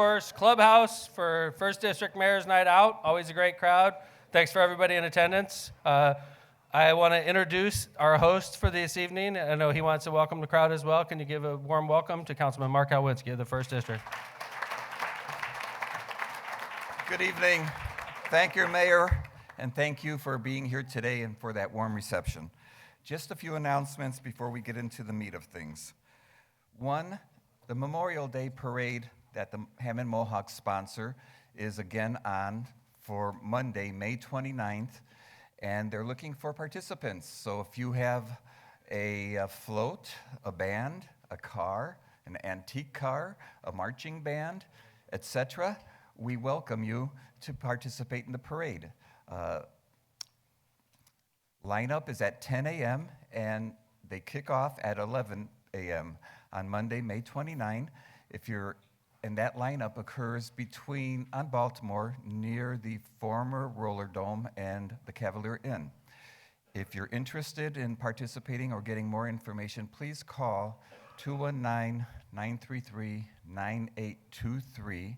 Clubhouse for First District Mayor's Night Out. Always a great crowd. Thanks for everybody in attendance. I want to introduce our host for this evening. I know he wants to welcome the crowd as well. Can you give a warm welcome to Councilman Mark Alwinski of the First District? Good evening. Thank you, Mayor, and thank you for being here today and for that warm reception. Just a few announcements before we get into the meat of things. One, the Memorial Day Parade that the Hammond Mohawk sponsor is again on for Monday, May 29th, and they're looking for participants. So if you have a float, a band, a car, an antique car, a marching band, etc., we welcome you to participate in the parade. Lineup is at 10 a.m. and they kick off at 11 a.m. on Monday, May 29. And that lineup occurs on Baltimore near the former Roller Dome and the Cavalier Inn. If you're interested in participating or getting more information, please call 219-933-9823,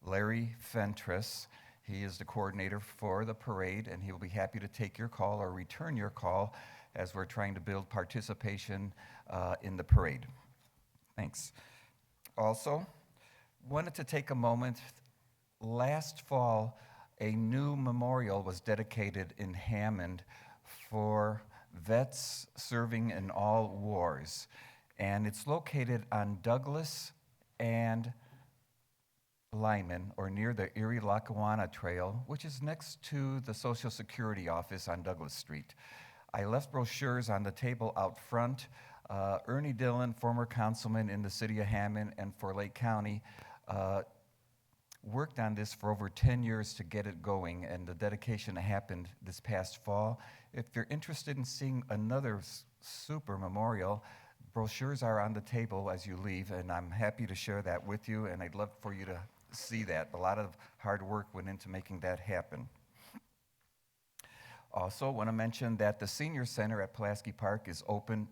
Larry Fentress. He is the coordinator for the parade, and he will be happy to take your call or return your call as we're trying to build participation in the parade. Thanks. Also, wanted to take a moment. Last fall, a new memorial was dedicated in Hammond for vets serving in all wars. And it's located on Douglas and Lyman, or near the Erie-Lackawanna Trail, which is next to the Social Security office on Douglas Street. I left brochures on the table out front. Ernie Dillon, former councilman in the city of Hammond and for Lake County, worked on this for over 10 years to get it going, and the dedication happened this past fall. If you're interested in seeing another super memorial, brochures are on the table as you leave, and I'm happy to share that with you, and I'd love for you to see that. A lot of hard work went into making that happen. Also, want to mention that the Senior Center at Pulaski Park is open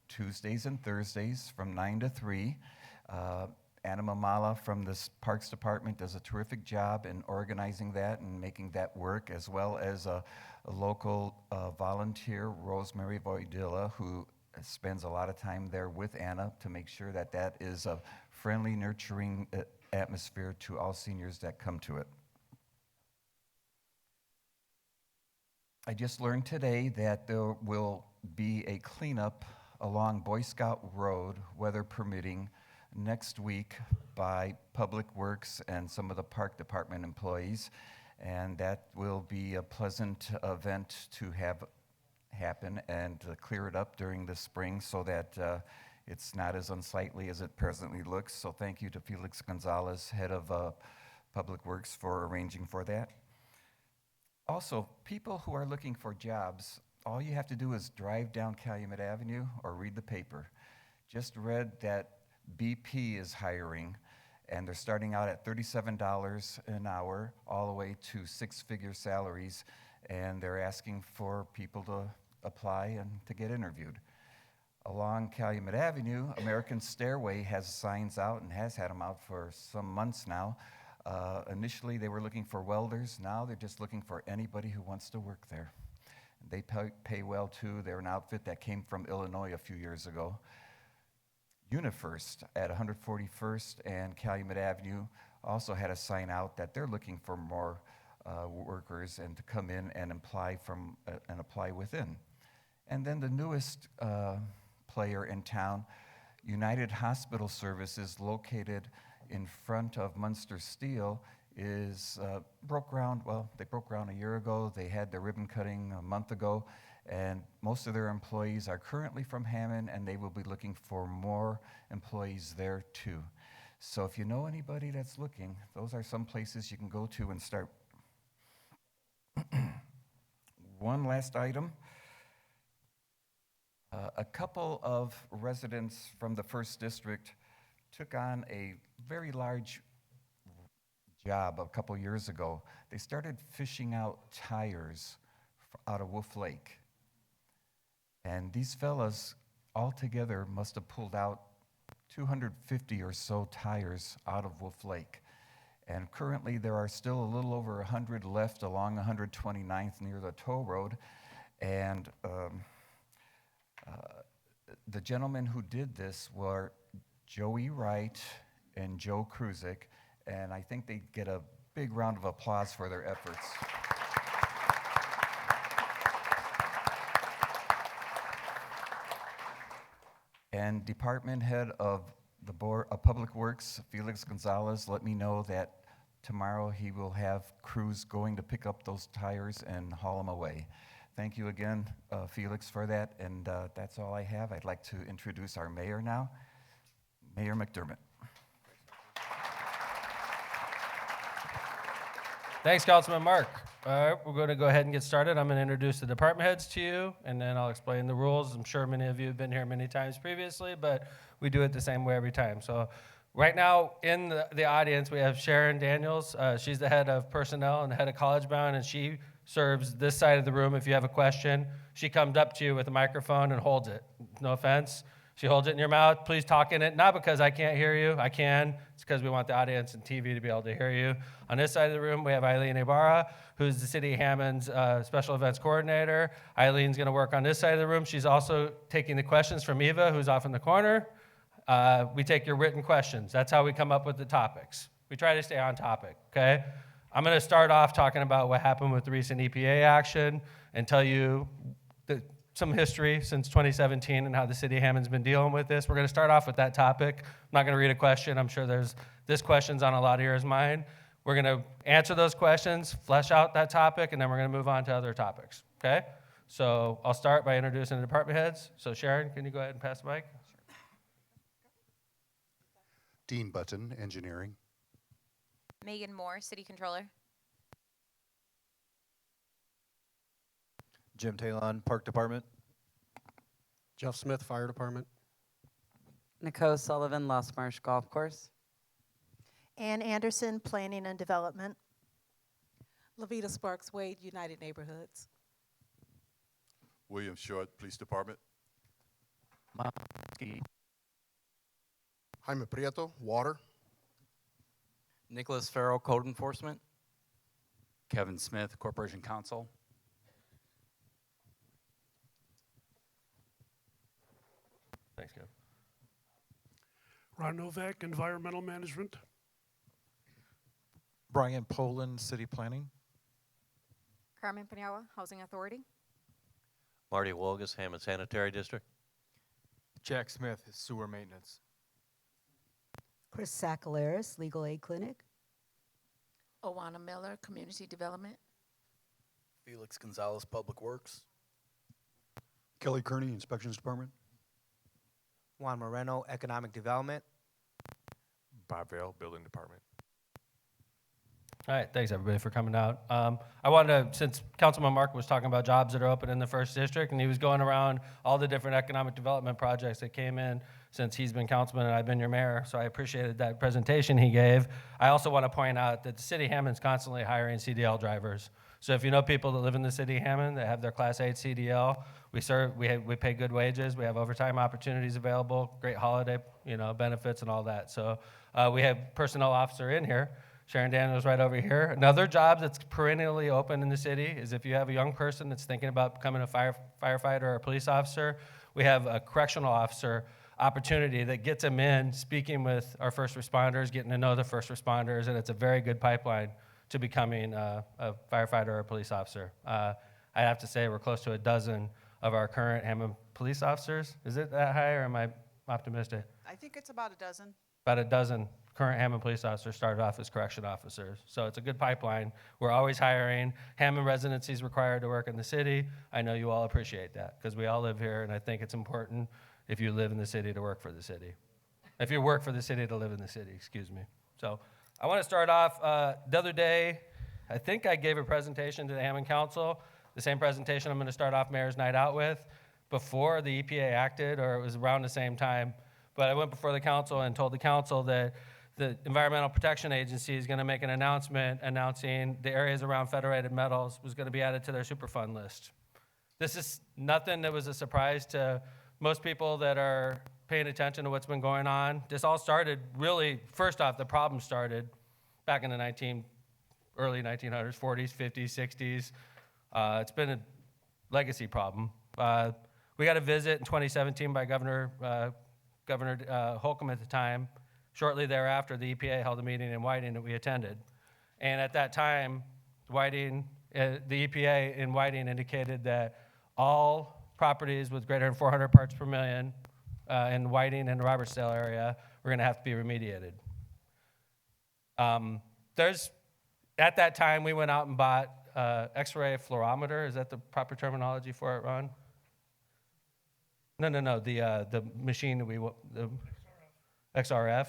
Tuesdays and Thursdays from 9 to 3. Anna Mamala from the Parks Department does a terrific job in organizing that and making that work, as well as a local volunteer, Rosemary Voidilla, who spends a lot of time there with Anna to make sure that that is a friendly, nurturing atmosphere to all seniors that come to it. I just learned today that there will be a cleanup along Boy Scout Road, weather permitting, next week by Public Works and some of the Park Department employees, and that will be a pleasant event to have happen and to clear it up during the spring so that it's not as unsightly as it presently looks. So thank you to Felix Gonzalez, head of Public Works, for arranging for that. Also, people who are looking for jobs, all you have to do is drive down Calumet Avenue or read the paper. Just read that BP is hiring, and they're starting out at $37 an hour all the way to six-figure salaries, and they're asking for people to apply and to get interviewed. Along Calumet Avenue, American Stairway has signs out and has had them out for some months now. Initially, they were looking for welders. Now they're just looking for anybody who wants to work there. They pay well, too. They're an outfit that came from Illinois a few years ago. UniFirst at 141st and Calumet Avenue also had a sign out that they're looking for more workers and to come in and apply within. And then the newest player in town, United Hospital Services, located in front of Munster Steel, is broke ground. Well, they broke ground a year ago. They had their ribbon cutting a month ago, and most of their employees are currently from Hammond, and they will be looking for more employees there too. So if you know anybody that's looking, those are some places you can go to and start. One last item. A couple of residents from the First District took on a very large job a couple years ago. They started fishing out tires out of Wolf Lake. And these fellas altogether must have pulled out 250 or so tires out of Wolf Lake. And currently, there are still a little over 100 left along 129th near the toll road. And the gentlemen who did this were Joey Wright and Joe Kruzik, and I think they get a big round of applause for their efforts. And Department Head of the Board of Public Works, Felix Gonzalez, let me know that tomorrow he will have crews going to pick up those tires and haul them away. Thank you again, Felix, for that, and that's all I have. I'd like to introduce our mayor now, Mayor McDermott. Thanks, Councilman Mark. All right, we're going to go ahead and get started. I'm going to introduce the department heads to you, and then I'll explain the rules. I'm sure many of you have been here many times previously, but we do it the same way every time. So right now in the audience, we have Sharon Daniels. She's the head of personnel and the head of College Bound, and she serves this side of the room. If you have a question, she comes up to you with a microphone and holds it. No offense. She holds it in your mouth. Please talk in it. Not because I can't hear you. I can. It's because we want the audience and TV to be able to hear you. On this side of the room, we have Eileen Ibarra, who's the City of Hammond's Special Events Coordinator. Eileen's going to work on this side of the room. She's also taking the questions from Eva, who's off in the corner. We take your written questions. That's how we come up with the topics. We try to stay on topic, okay? I'm going to start off talking about what happened with the recent EPA action and tell you some history since 2017 and how the city of Hammond's been dealing with this. We're going to start off with that topic. I'm not going to read a question. I'm sure this question's on a lot of yours' mind. We're going to answer those questions, flesh out that topic, and then we're going to move on to other topics, okay? So I'll start by introducing the department heads. So Sharon, can you go ahead and pass the mic? Dean Button, Engineering. Megan Moore, City Controller. Jim Talon, Park Department. Jeff Smith, Fire Department. Nicole Sullivan, Lost Marsh Golf Course. Ann Anderson, Planning and Development. Lavita Sparks Wade, United Neighborhoods. William Short, Police Department. Jaime Prieto, Water. Nicholas Farrell, Code Enforcement. Kevin Smith, Corporation Counsel. Thanks, Kev. Ron Novak, Environmental Management. Brian Poland, City Planning. Carmen Paniagua, Housing Authority. Marty Wolgas, Hammond Sanitary District. Jack Smith, Sewer Maintenance. Chris Sakalaris, Legal Aid Clinic. Owana Miller, Community Development. Felix Gonzalez, Public Works. Kelly Kearney, Inspections Department. Juan Moreno, Economic Development. Bob Vale, Building Department. All right, thanks everybody for coming out. I wanted to, since Councilman Mark was talking about jobs that are open in the first district, and he was going around all the different economic development projects that came in since he's been councilman and I've been your mayor, so I appreciated that presentation he gave. I also want to point out that the city of Hammond's constantly hiring CDL drivers. So if you know people that live in the city of Hammond that have their Class 8 CDL, we pay good wages, we have overtime opportunities available, great holiday benefits and all that. So we have personnel officer in here. Sharon Daniels right over here. Another job that's perennially open in the city is if you have a young person that's thinking about becoming a firefighter or a police officer, we have a correctional officer opportunity that gets them in, speaking with our first responders, getting to know the first responders, and it's a very good pipeline to becoming a firefighter or a police officer. I have to say we're close to a dozen of our current Hammond police officers. Is it that high or am I optimistic? I think it's about a dozen. About a dozen current Hammond police officers started off as correction officers. So it's a good pipeline. We're always hiring. Hammond residency is required to work in the city. I know you all appreciate that because we all live here, and I think it's important if you live in the city to work for the city. If you work for the city to live in the city, excuse me. So I want to start off, the other day, I think I gave a presentation to the Hammond Council, the same presentation I'm going to start off Mayor's Night Out with, before the EPA acted, or it was around the same time. But I went before the council and told the council that the Environmental Protection Agency is going to make an announcement announcing the areas around federated metals was going to be added to their Superfund list. This is nothing that was a surprise to most people that are paying attention to what's been going on. This all started really, first off, the problem started back in the early 1900s, 40s, 50s, 60s. It's been a legacy problem. We got a visit in 2017 by Governor Holcomb at the time. Shortly thereafter, the EPA held a meeting in Whiting that we attended. And at that time, the EPA in Whiting indicated that all properties with greater than 400 parts per million in Whiting and the Robertsdale area were going to have to be remediated. At that time, we went out and bought X-ray fluorometer. Is that the proper terminology for it, Ron? No. The machine that the XRF.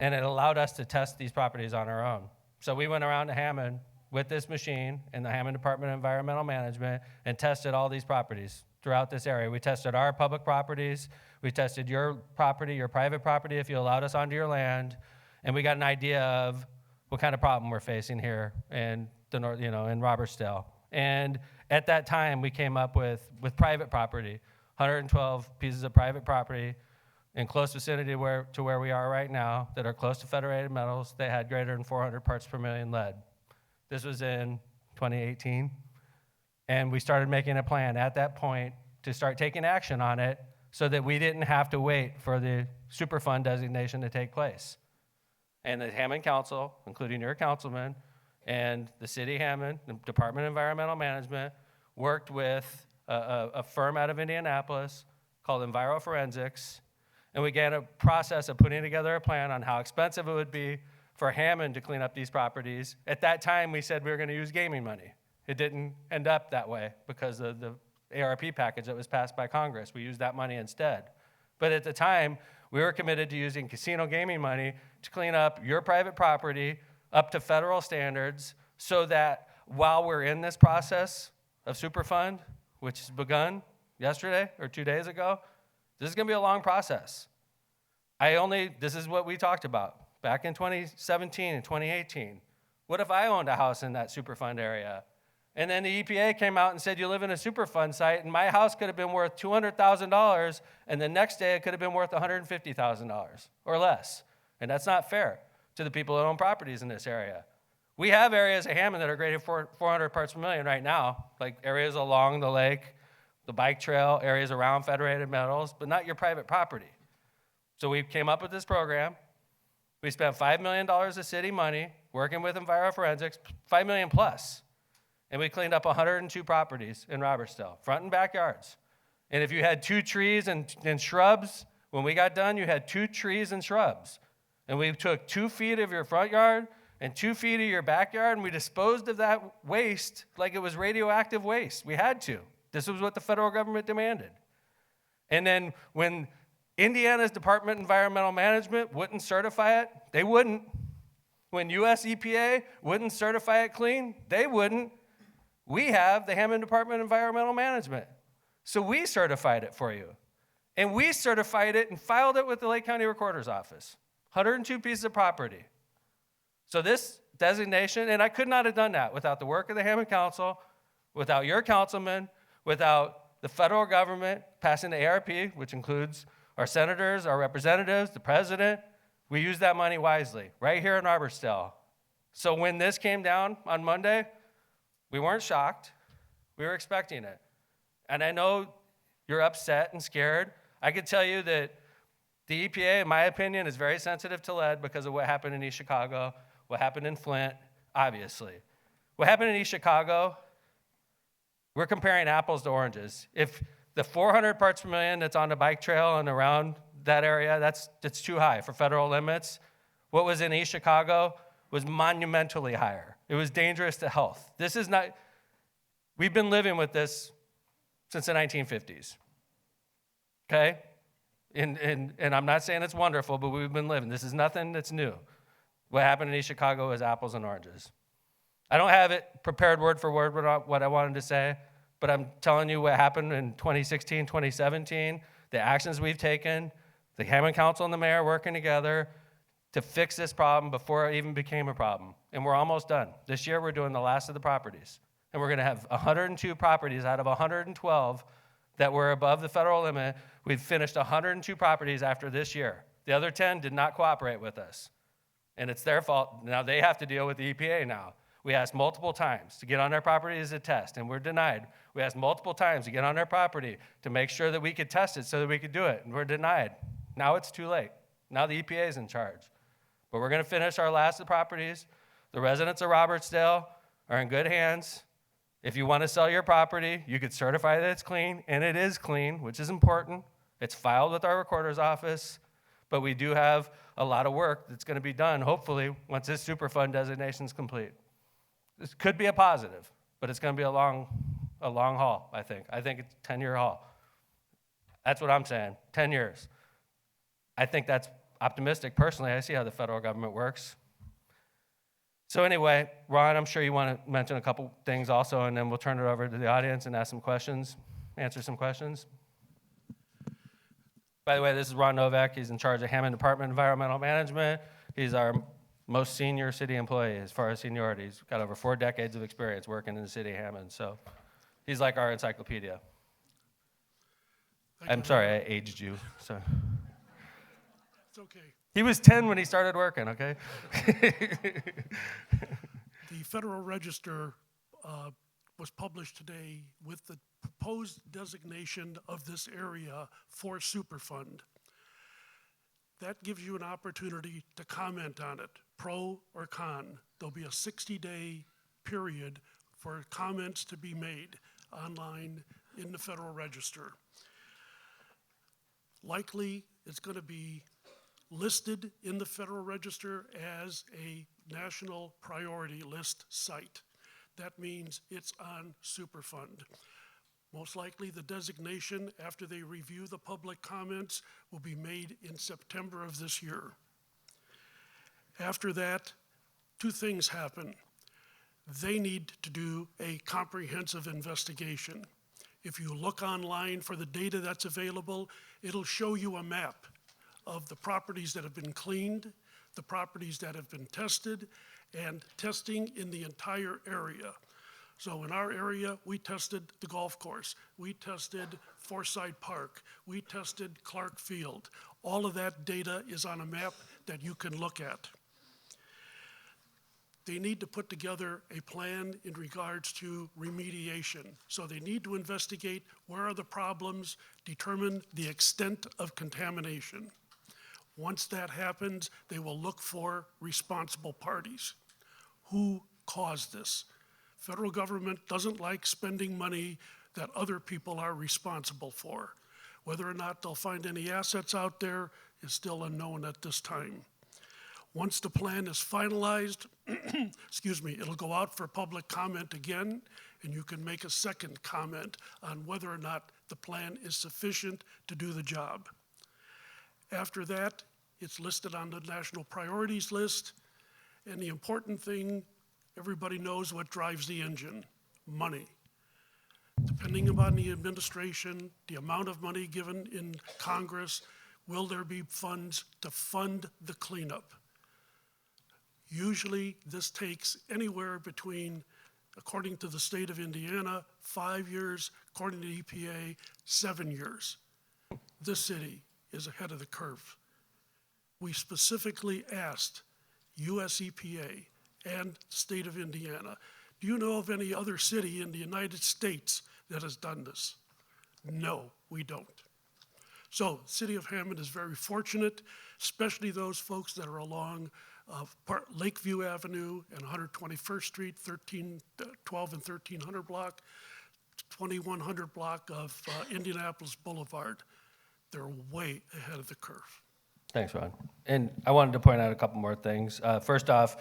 And it allowed us to test these properties on our own. So we went around to Hammond with this machine in the Hammond Department of Environmental Management and tested all these properties throughout this area. We tested our public properties. We tested your property, your private property, if you allowed us onto your land. And we got an idea of what kind of problem we're facing here in the north, in Robertsdale. And at that time, we came up with private property, 112 pieces of private property in close vicinity to where we are right now that are close to federated metals. They had greater than 400 parts per million lead. This was in 2018. And we started making a plan at that point to start taking action on it so that we didn't have to wait for the Superfund designation to take place. And the Hammond Council, including your councilman, and the City of Hammond, the Department of Environmental Management, worked with a firm out of Indianapolis called EnviroForensics, and we began a process of putting together a plan on how expensive it would be for Hammond to clean up these properties. At that time, we said we were going to use gaming money. It didn't end up that way because of the ARP package that was passed by Congress. We used that money instead. But at the time, we were committed to using casino gaming money to clean up your private property up to federal standards so that while we're in this process of Superfund, which has begun yesterday or 2 days ago, this is going to be a long process. This is what we talked about back in 2017 and 2018. What if I owned a house in that Superfund area? And then the EPA came out and said, you live in a Superfund site, and my house could have been worth $200,000, and the next day it could have been worth $150,000 or less. And that's not fair to the people that own properties in this area. We have areas of Hammond that are graded 400 parts per million right now, like areas along the lake, the bike trail, areas around federated metals, but not your private property. So we came up with this program. We spent $5 million of city money working with EnviroForensics, $5 million plus. And we cleaned up 102 properties in Robertsdale, front and backyards. And if you had 2 trees and shrubs, when we got done, you had 2 trees and shrubs. And we took 2 feet of your front yard and 2 feet of your backyard, and we disposed of that waste like it was radioactive waste. We had to. This was what the federal government demanded. And then when Indiana's Department of Environmental Management wouldn't certify it, they wouldn't. When US EPA wouldn't certify it clean, they wouldn't. We have the Hammond Department of Environmental Management. So we certified it for you. And we certified it and filed it with the Lake County Recorder's Office. 102 pieces of property. So this designation, and I could not have done that without the work of the Hammond Council, without your councilman, without the federal government passing the ARP, which includes our senators, our representatives, the president. We used that money wisely, right here in Robertsdale. So when this came down on Monday, we weren't shocked. We were expecting it. And I know you're upset and scared. I could tell you that the EPA, in my opinion, is very sensitive to lead because of what happened in East Chicago, what happened in Flint, obviously. What happened in East Chicago, we're comparing apples to oranges. If the 400 parts per million that's on the bike trail and around that area, that's too high for federal limits. What was in East Chicago was monumentally higher. It was dangerous to health. This is not, we've been living with this since the 1950s, okay? And I'm not saying it's wonderful, but we've been living. This is nothing that's new. What happened in East Chicago is apples and oranges. I don't have it prepared word for word what I wanted to say, but I'm telling you what happened in 2016, 2017, the actions we've taken, the Hammond Council and the mayor working together to fix this problem before it even became a problem. And we're almost done. This year we're doing the last of the properties. And we're going to have 102 properties out of 112 that were above the federal limit. We've finished 102 properties after this year. The other 10 did not cooperate with us. And it's their fault. Now they have to deal with the EPA now. We asked multiple times to get on their property as a test, and we're denied. We asked multiple times to get on their property to make sure that we could test it so that we could do it, and we're denied. Now it's too late. Now the EPA is in charge. But we're going to finish our last of the properties. The residents of Robertsdale are in good hands. If you want to sell your property, you could certify that it's clean, and it is clean, which is important. It's filed with our recorder's office, but we do have a lot of work that's going to be done, hopefully, once this Superfund designation is complete. This could be a positive, but it's going to be a long haul, I think. I think it's a 10-year haul. That's what I'm saying, 10 years. I think that's optimistic. Personally, I see how the federal government works. So anyway, Ron, I'm sure you want to mention a couple things also, and then we'll turn it over to the audience and ask some questions, answer some questions. By the way, this is Ron Novak. He's in charge of Hammond Department of Environmental Management. He's our most senior city employee as far as seniority. He's got over 4 decades of experience working in the city of Hammond, so he's like our encyclopedia. I'm sorry, I aged you. So. It's okay. He was 10 when he started working, okay? The Federal Register was published today with the proposed designation of this area for Superfund. That gives you an opportunity to comment on it, pro or con. There'll be a 60-day period for comments to be made online in the Federal Register. Likely, it's going to be listed in the Federal Register as a national priority list site. That means it's on Superfund. Most likely the designation, after they review the public comments, will be made in September of this year. After that, 2 things happen. They need to do a comprehensive investigation. If you look online for the data that's available, it'll show you a map of the properties that have been cleaned, the properties that have been tested, and testing in the entire area. So in our area, we tested the golf course, we tested Forsyth Park, we tested Clark Field. All of that data is on a map that you can look at. They need to put together a plan in regards to remediation. So they need to investigate where are the problems, determine the extent of contamination. Once that happens, they will look for responsible parties. Who caused this? Federal government doesn't like spending money that other people are responsible for. Whether or not they'll find any assets out there is still unknown at this time. Once the plan is finalized, it'll go out for public comment again, and you can make a second comment on whether or not the plan is sufficient to do the job. After that, it's listed on the national priorities list, and the important thing, everybody knows what drives the engine: money. Depending upon the administration, the amount of money given in Congress, will there be funds to fund the cleanup? Usually, this takes anywhere between, according to the state of Indiana, 5 years, according to the EPA, 7 years. This city is ahead of the curve. We specifically asked US EPA and the state of Indiana, do you know of any other city in the United States that has done this? No, we don't. So the city of Hammond is very fortunate, especially those folks that are along Lakeview Avenue and 121st Street, 12 and 1300 block, 2100 block of Indianapolis Boulevard. They're way ahead of the curve. Thanks, Ron. And I wanted to point out a couple more things. First off,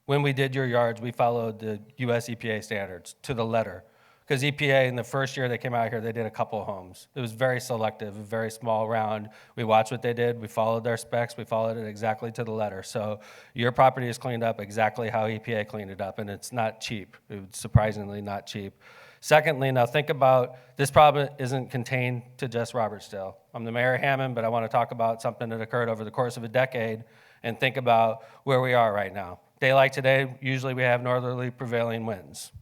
when we did your yards, we followed the US EPA standards to the letter. Because EPA, in the first year they came out here, they did a couple of homes. It was very selective, a very small round. We watched what they did. We followed their specs. We followed it exactly to the letter. So your property is cleaned up exactly how EPA cleaned it up, and it's not cheap. It's surprisingly not cheap. Secondly, now think about, this problem isn't contained to just Robertsdale. I'm the mayor of Hammond, but I want to talk about something that occurred over the course of a decade and think about where we are right now. Day like today, usually we have northerly prevailing winds.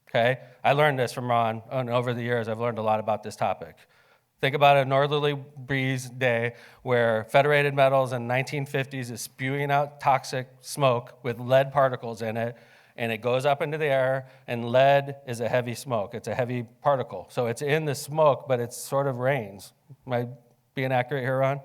Okay? I learned this from Ron, and over the years I've learned a lot about this topic. Think about a northerly breeze day where Federated Metals in 1950s is spewing out toxic smoke with lead particles in it, and it goes up into the air, and lead is a heavy smoke. It's a heavy particle. So it's in the smoke, but it sort of rains. Am I being accurate here, Ron?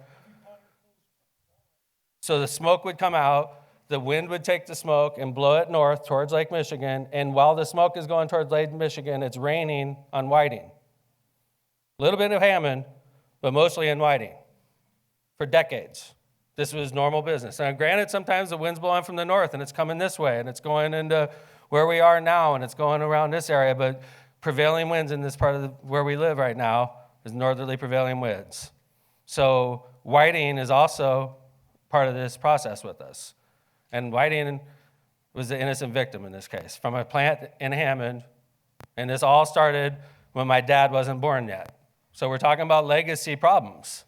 So the smoke would come out, the wind would take the smoke and blow it north towards Lake Michigan, and while the smoke is going towards Lake Michigan, it's raining on Whiting. A little bit of Hammond, but mostly in Whiting for decades. This was normal business. Now, granted, sometimes the wind's blowing from the north and it's coming this way and it's going into where we are now and it's going around this area, but prevailing winds in this part of where we live right now is northerly prevailing winds. So Whiting is also part of this process with us. And Whiting was the innocent victim in this case from a plant in Hammond, and this all started when my dad wasn't born yet. So we're talking about legacy problems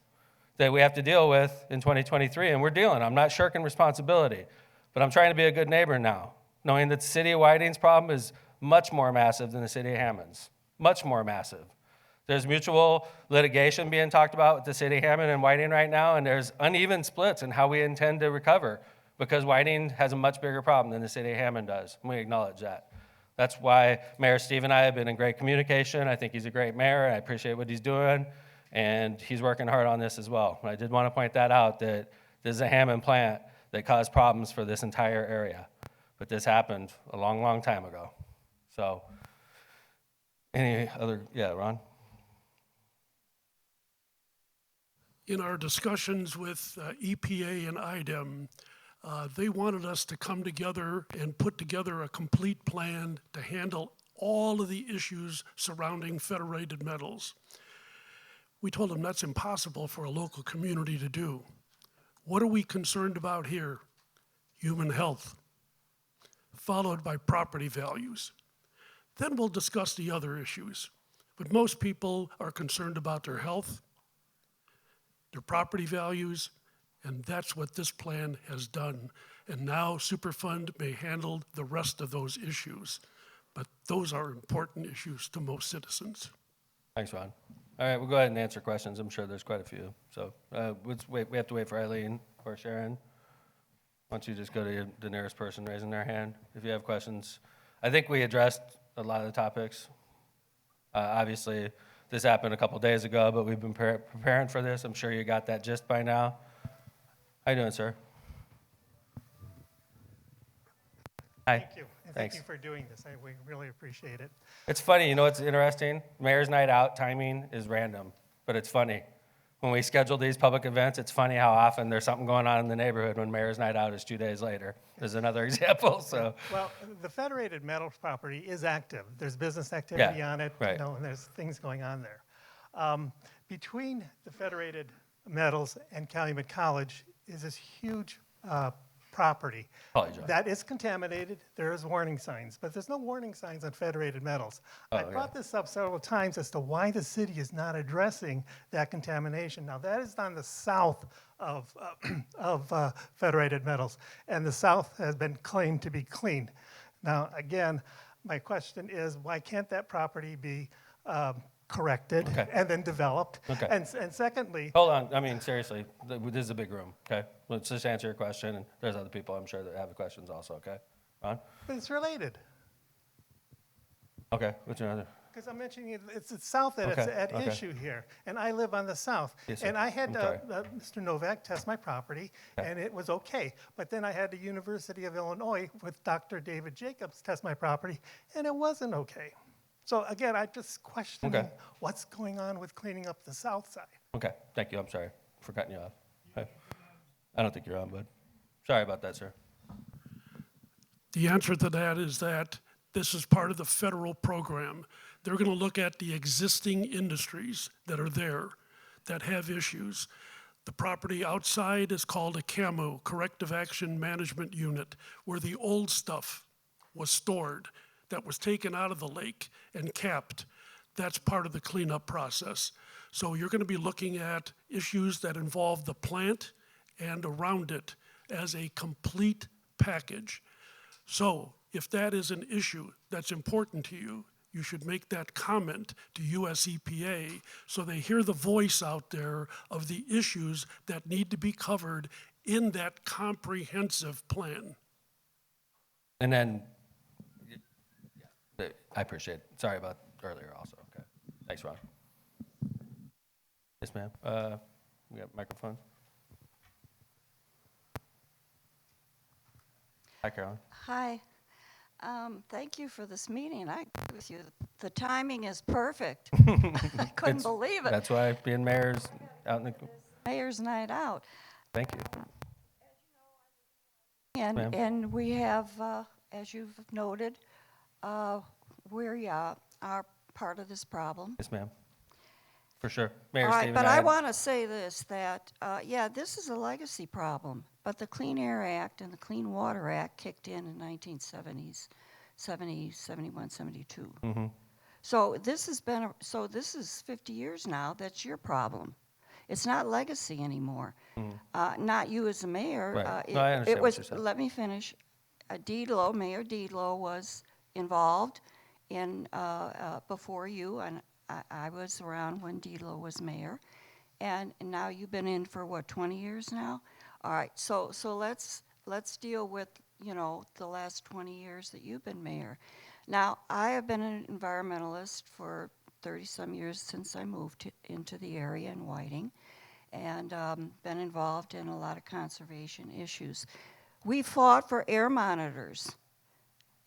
that we have to deal with in 2023, and we're dealing. I'm not shirking responsibility, but I'm trying to be a good neighbor now, knowing that the city of Whiting's problem is much more massive than the city of Hammond's, much more massive. There's mutual litigation being talked about with the city of Hammond and Whiting right now, and there's uneven splits in how we intend to recover because Whiting has a much bigger problem than the city of Hammond does, and we acknowledge that. That's why Mayor Steve and I have been in great communication. I think he's a great mayor. I appreciate what he's doing, and he's working hard on this as well. I did want to point that out, that this is a Hammond plant that caused problems for this entire area, but this happened a long, long time ago. So, any other, yeah, Ron? In our discussions with EPA and IDEM, they wanted us to come together and put together a complete plan to handle all of the issues surrounding Federated Metals. We told them that's impossible for a local community to do. What are we concerned about here? Human health, followed by property values. Then we'll discuss the other issues. But most people are concerned about their health, their property values, and that's what this plan has done. And now Superfund may handle the rest of those issues. But those are important issues to most citizens. Thanks, Ron. All right, we'll go ahead and answer questions. I'm sure there's quite a few. So let's wait. We have to wait for Eileen or Sharon. Why don't you just go to the nearest person raising their hand if you have questions. I think we addressed a lot of the topics. Obviously, this happened a couple days ago, but we've been preparing for this. I'm sure you got that gist by now. How you doing, sir? Hi. Thank you. And Thanks. thank you for doing this. We really appreciate it. It's funny, you know what's interesting? Mayor's Night Out timing is random, but it's funny. When we schedule these public events, it's funny how often there's something going on in the neighborhood when Mayor's Night Out is 2 days later. There's another example, so. Well, the Federated Metals property is active. There's business activity on it, right. And there's things going on there. Between the Federated Metals and Calumet College is this huge property that is contaminated. There is warning signs, but there's no warning signs on Federated Metals. I brought this up several times as to why the city is not addressing that contamination. Now, that is on the south of Federated Metals, and the south has been claimed to be clean. Now, again, my question is, why can't that property be corrected and then developed? And secondly... Hold on. I mean, seriously, this is a big room, okay? Let's just answer your question, and there's other people I'm sure that have questions also, okay? Ron? But it's related. Okay, what's your other? Because I'm mentioning it's the south that it's at issue here, and I live on the south. Yes, sir. And I had Mr. Novak test my property, and it was okay. But then I had the University of Illinois with Dr. David Jacobs test my property, and it wasn't okay. So again, I'm just questioning what's going on with cleaning up the south side. Okay, thank you. I'm sorry for cutting you off. Okay. I don't think you're on, bud. Sorry about that, sir. The answer to that is that this is part of the federal program. They're going to look at the existing industries that are there that have issues. The property outside is called a CAMU, Corrective Action Management Unit, where the old stuff was stored that was taken out of the lake and capped. That's part of the cleanup process. So you're going to be looking at issues that involve the plant and around it as a complete package. So if that is an issue that's important to you, you should make that comment to US EPA so they hear the voice out there of the issues that need to be covered in that comprehensive plan. And then, I appreciate it. Sorry about earlier also. Okay. Thanks, Ron. Yes, ma'am. We got microphone. Hi, Carolyn. Hi. Thank you for this meeting. I agree with you. The timing is perfect. I couldn't believe it. That's why being mayor's out in the... Mayor's night out. Thank you. Ma'am. And we have, as you've noted, we are part of this problem. Yes, ma'am. For sure. All Mayor right, Stephen, but I want to say this, that, yeah, this is a legacy problem, but the Clean Air Act and the Clean Water Act kicked in 1970s, 70, 71, 72. Mm-hmm. So this has been, this is 50 years now, that's your problem. It's not legacy anymore. Not you as a mayor. Right. No, I understand it what was, you're saying. let me finish. Mayor Dietlow was involved in, before you, and I was around when Dietlow was mayor. And now you've been in for what, 20 years now? All right, so let's deal with, you know, the last 20 years that you've been mayor. Now, I have been an environmentalist for 30-some years since I moved into the area in Whiting, and been involved in a lot of conservation issues. We fought for air monitors,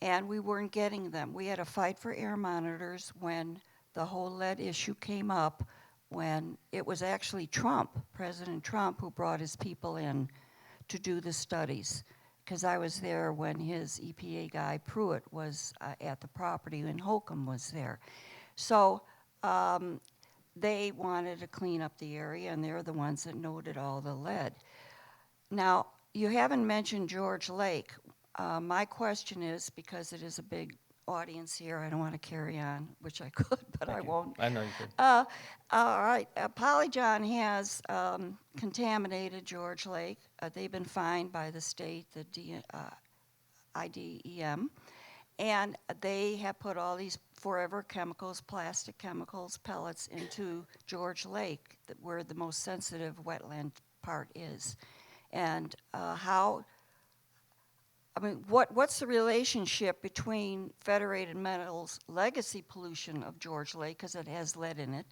and we weren't getting them. We had a fight for air monitors when the whole lead issue came up, when it was actually Trump, President Trump, who brought his people in to do the studies. Because I was there when his EPA guy, Pruitt, was at the property, and Holcomb was there. So they wanted to clean up the area, and they're the ones that noted all the lead. Now, you haven't mentioned George Lake. My question is, because it is a big audience here, I don't want to carry on, which I could, but I won't. I know you could. All right, Polyjon has contaminated George Lake. They've been fined by the state, the IDEM, and they have put all these forever chemicals, plastic chemicals, pellets into George Lake, where the most sensitive wetland part is. And what's the relationship between Federated Metals' legacy pollution of George Lake, because it has lead in it?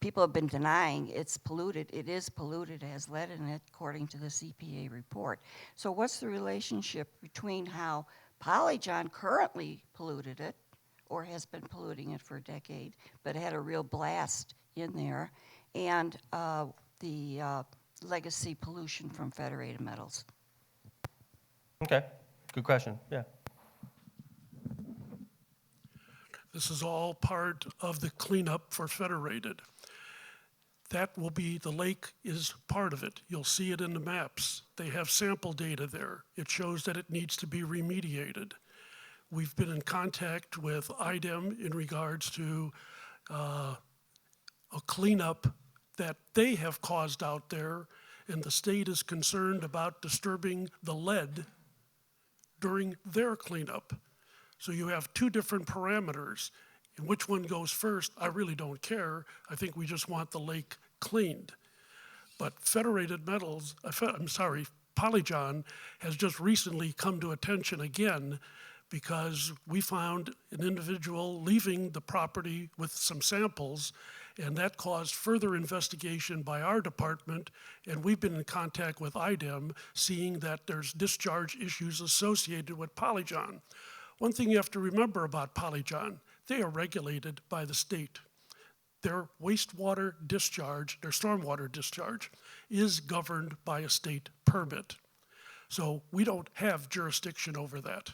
People have been denying it's polluted. It is polluted, it has lead in it, according to this EPA report. So what's the relationship between how Polyjon currently polluted it, or has been polluting it for a decade, but had a real blast in there, and the legacy pollution from Federated Metals? Okay. Good question. Yeah. This is all part of the cleanup for Federated. That will be, the lake is part of it. You'll see it in the maps. They have sample data there. It shows that it needs to be remediated. We've been in contact with IDEM in regards to a cleanup that they have caused out there, and the state is concerned about disturbing the lead during their cleanup. So you have two different parameters. And which one goes first, I really don't care. I think we just want the lake cleaned. But Federated Metals, Polyjon has just recently come to attention again, because we found an individual leaving the property with some samples, and that caused further investigation by our department, and we've been in contact with IDEM, seeing that there's discharge issues associated with Polyjon. One thing you have to remember about Polyjon, they are regulated by the state. Their wastewater discharge, their stormwater discharge, is governed by a state permit. So we don't have jurisdiction over that.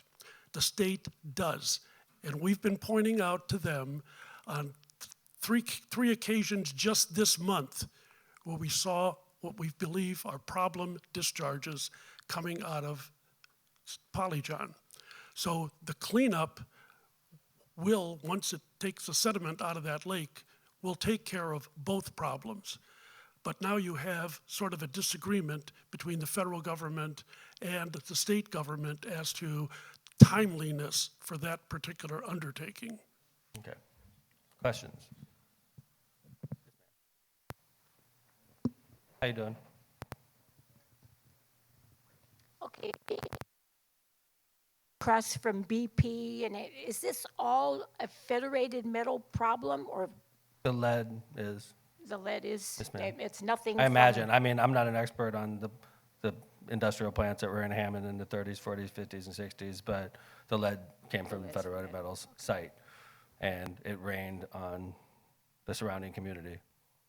The state does. And we've been pointing out to them on three occasions just this month where we saw what we believe are problem discharges coming out of Polyjon. So the cleanup will, once it takes the sediment out of that lake, will take care of both problems. But now you have sort of a disagreement between the federal government and the state government as to timeliness for that particular undertaking. Okay. Questions? How you doing? Okay. Across from BP, and is this all a federated metal problem, or The lead is. the lead is, Yes, ma'am. it's nothing? I from- imagine. I mean, I'm not an expert on the industrial plants that were in Hammond in the 30s, 40s, 50s, and 60s, but the lead came from the Federated Metals site, and it rained on the surrounding community.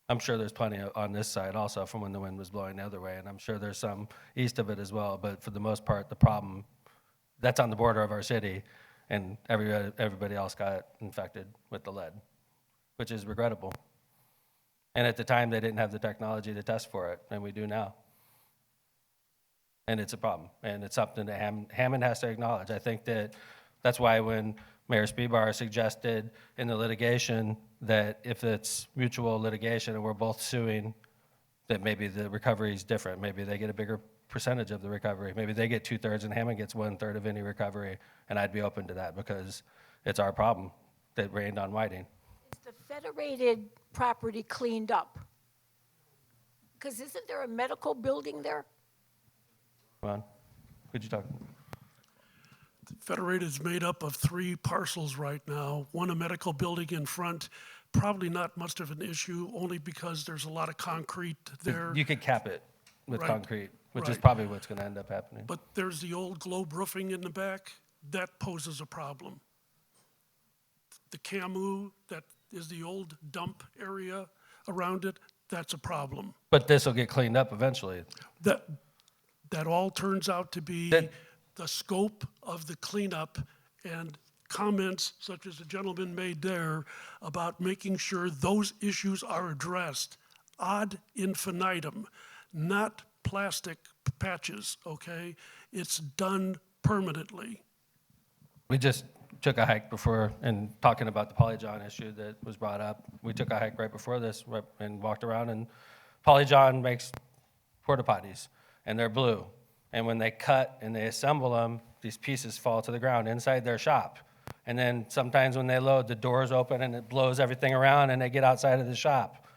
I'm sure there's plenty on this side also from when the wind was blowing the other way, and I'm sure there's some east of it as well, but for the most part, the problem, that's on the border of our city, and everybody else got infected with the lead, which is regrettable. And at the time, they didn't have the technology to test for it, and we do now. And it's a problem, and it's something that Hammond has to acknowledge. I think that's why when Mayor Spebar suggested in the litigation that if it's mutual litigation and we're both suing, that maybe the recovery is different. Maybe they get a bigger percentage of the recovery. Maybe they get 2/3 and Hammond gets 1/3 of any recovery, and I'd be open to that because it's our problem that rained on Whiting. Is the federated property cleaned up? Because isn't there a medical building there? Come on, could you talk? Federated is made up of 3 parcels right now, one a medical building in front, probably not much of an issue, only because there's a lot of concrete there. You could cap it with Right, concrete, which is right. probably what's going to end up happening. But there's the old globe roofing in the back, that poses a problem. The CAMU, that is the old dump area around it, that's a problem. But this will get cleaned up eventually. That all turns out to be the scope of the cleanup, and comments such as the gentleman made there about making sure those issues are addressed ad infinitum, not plastic patches, okay? It's done permanently. We just took a hike before, and talking about the Polyjohn issue that was brought up, we took a hike right before this and walked around, and Polyjohn makes porta potties, and they're blue. And when they cut and they assemble them, these pieces fall to the ground inside their shop. And then sometimes when they load, the doors open and it blows everything around and they get outside of the shop.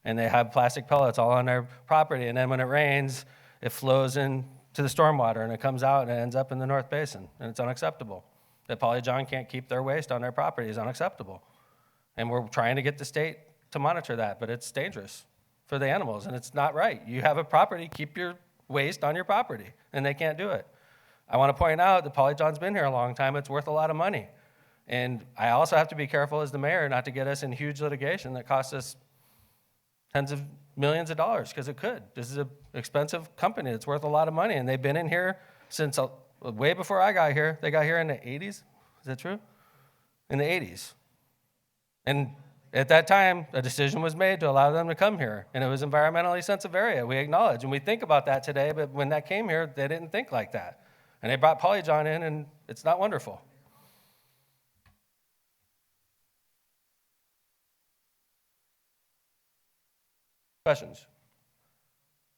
And they have plastic pellets all on their property. And then when it rains, it flows into the stormwater and it comes out and it ends up in the North Basin. And it's unacceptable. That Polyjohn can't keep their waste on their property is unacceptable. And we're trying to get the state to monitor that, but it's dangerous for the animals and it's not right. You have a property, keep your waste on your property, and they can't do it. I want to point out that Polyjohn's been here a long time. It's worth a lot of money. And I also have to be careful as the mayor not to get us in huge litigation that costs us tens of millions of dollars, because it could. This is an expensive company. It's worth a lot of money, and they've been in here since way before I got here. They got here in the 80s. Is that true? In the 80s. And at that time, a decision was made to allow them to come here, and it was an environmentally sensitive area. We acknowledge, and we think about that today, but when that came here, they didn't think like that. And they brought Polyjohn in, and it's not wonderful. Questions?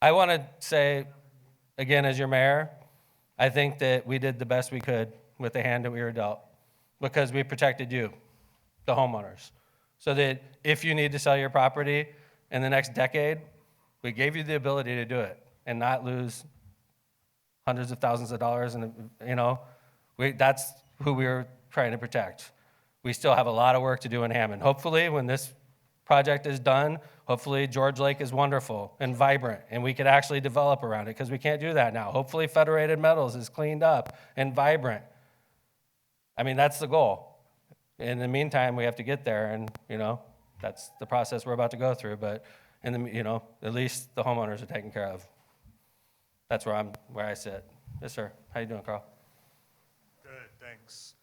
I want to say, again, as your mayor, I think that we did the best we could with the hand that we were dealt, because we protected you, the homeowners. So that if you need to sell your property in the next decade, we gave you the ability to do it and not lose hundreds of thousands of dollars. And, that's who we were trying to protect. We still have a lot of work to do in Hammond. Hopefully, when this project is done, hopefully George Lake is wonderful and vibrant, and we could actually develop around it, because we can't do that now. Hopefully Federated Metals is cleaned up and vibrant. I mean, that's the goal. In the meantime, we have to get there, and, that's the process we're about to go through. But, at least the homeowners are taken care of. That's where I sit. Yes, sir. How you doing, Carl? Good, thanks.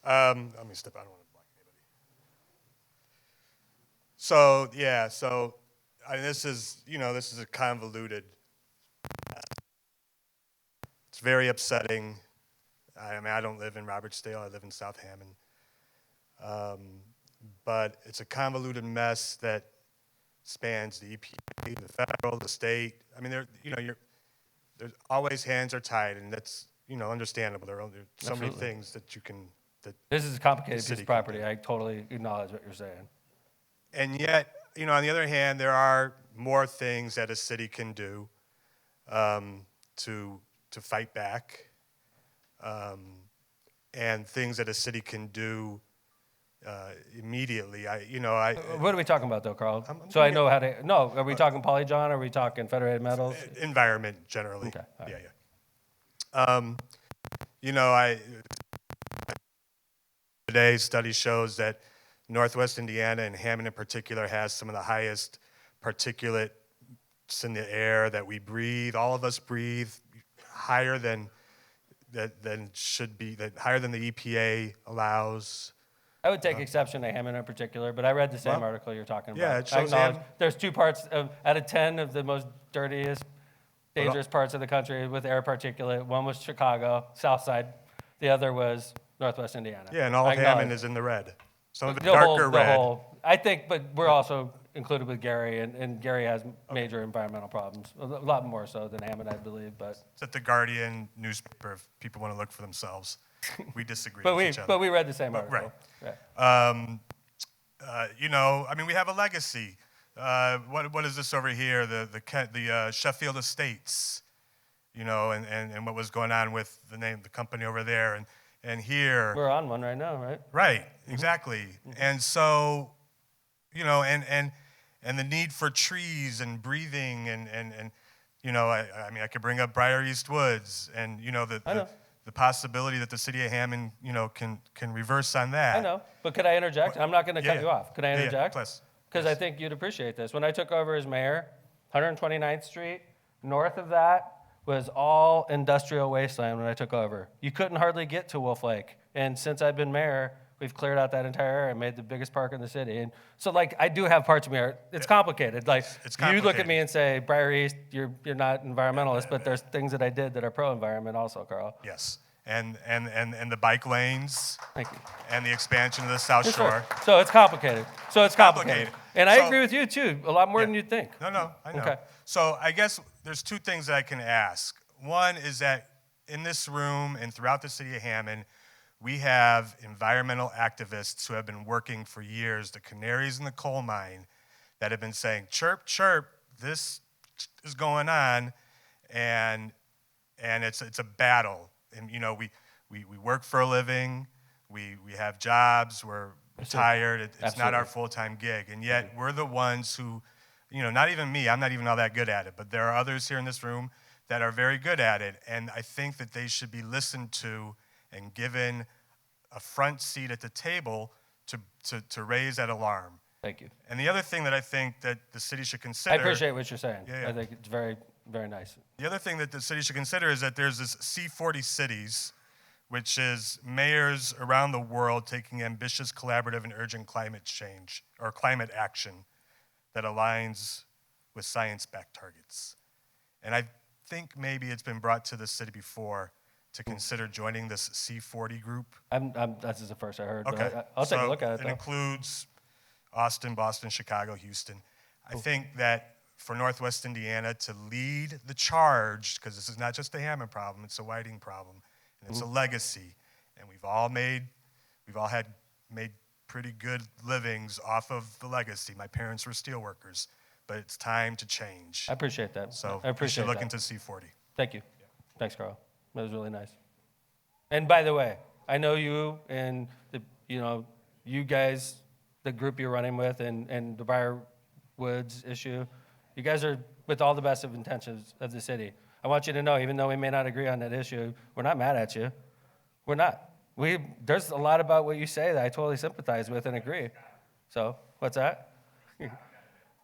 Let me step out. I don't want to block anybody. This is a convoluted. It's very upsetting. I don't live in Robertsdale. I live in South Hammond. But it's a convoluted mess that spans the EPA, the federal, the state. I mean, there's always hands are tied, and that's, understandable. There are so many Absolutely. things that you can, that This is a complicated the piece city of can property. do. I totally acknowledge what you're saying. And yet, on the other hand, there are more things that a city can do to fight back, and things that a city can do immediately. What are we talking about, though, Carl? I'm So I gonna know how to. No, are we talking Polyjon? Are we talking Federated Metals? environment generally. Okay, all right. Yeah. Today's study shows that Northwest Indiana and Hammond in particular has some of the highest particulates in the air that we breathe. All of us breathe higher than should be, higher than the EPA allows. I would take exception to Hammond in particular, but I read the same Well, article you're talking about. yeah, it I shows acknowledge Ham- there's 2 parts out of 10 of the most dirtiest, dangerous parts of the country with air particulate. One was Chicago, South Side. The other was Northwest Indiana. Yeah, and all I of Hammond acknowledge. is in the red. Some of it The darker whole, red. I think, but we're also included with Gary, and Gary has major environmental problems, a lot more so than Hammond, I believe. But It's at the Guardian newspaper if people want to look for themselves. We disagree but with we each other. but we read the same But- article. right. Right. We have a legacy. What is this over here? The Sheffield Estates, and what was going on with the company over there, and here. We're on one right now, right? Right, exactly. And so, and the need for trees and breathing and I could bring up Briar East Woods and the possibility that the city of Hammond can reverse on that. I know, but could I interject? I'm not going to cut Yeah. you off. Could I Yeah, yeah, interject? please. Because I think you'd appreciate this. When I took over as mayor, 129th Street, north of that was all industrial wasteland when I took over. You couldn't hardly get to Wolf Lake. And since I've been mayor, we've cleared out that entire area and made the biggest park in the city. And so, I do have parts of me. It's complicated. It's you look at complicated. me and say, Briar East, you're not environmentalist, but there's things that I did that are pro-environment also, Carl. Yes, and the bike lanes. Thank you. And the expansion of the South Yes, Shore. sir. So it's complicated. And I So- agree with you, too, a lot more than you'd think. No, I know. Okay. So I guess there's 2 things that I can ask. One is that in this room and throughout the city of Hammond, we have environmental activists who have been working for years, the canaries in the coal mine, that have been saying, chirp, chirp, this is going on, and it's a battle. And we work for a living, we have jobs, we're retired, it's not our Absolutely. full-time gig, and yet we're the ones who, not even me, I'm not even all that good at it, but there are others here in this room that are very good at it, and I think that they should be listened to and given a front seat at the table to raise that alarm. Thank you. And the other thing that I think that the city should consider. I appreciate what you're saying. Yeah, yeah. I think it's very, very nice. The other thing that the city should consider is that there's this C40 cities, which is mayors around the world taking ambitious, collaborative, and urgent climate change or climate action that aligns with science-backed targets. And I think maybe it's been brought to the city before to consider joining this C40 group. This is the first I heard. Okay. But I'll take a So look at it. It Though. includes Austin, Boston, Chicago, Houston. I think that for Northwest Indiana to lead the charge, because this is not just a Hammond problem, it's a Whiting problem, and it's a legacy, and we've all made pretty good livings off of the legacy. My parents were steel workers, but it's time to change. I appreciate that. So I appreciate you should look that. into C40. Thank you. Thanks, Carl. That was really nice. And by the way, I know you and you guys, the group you're running with, and the Briar Woods issue. You guys are with all the best of intentions of the city. I want you to know, even though we may not agree on that issue, we're not mad at you. We're not. There's a lot about what you say that I totally sympathize with and agree. So, what's that?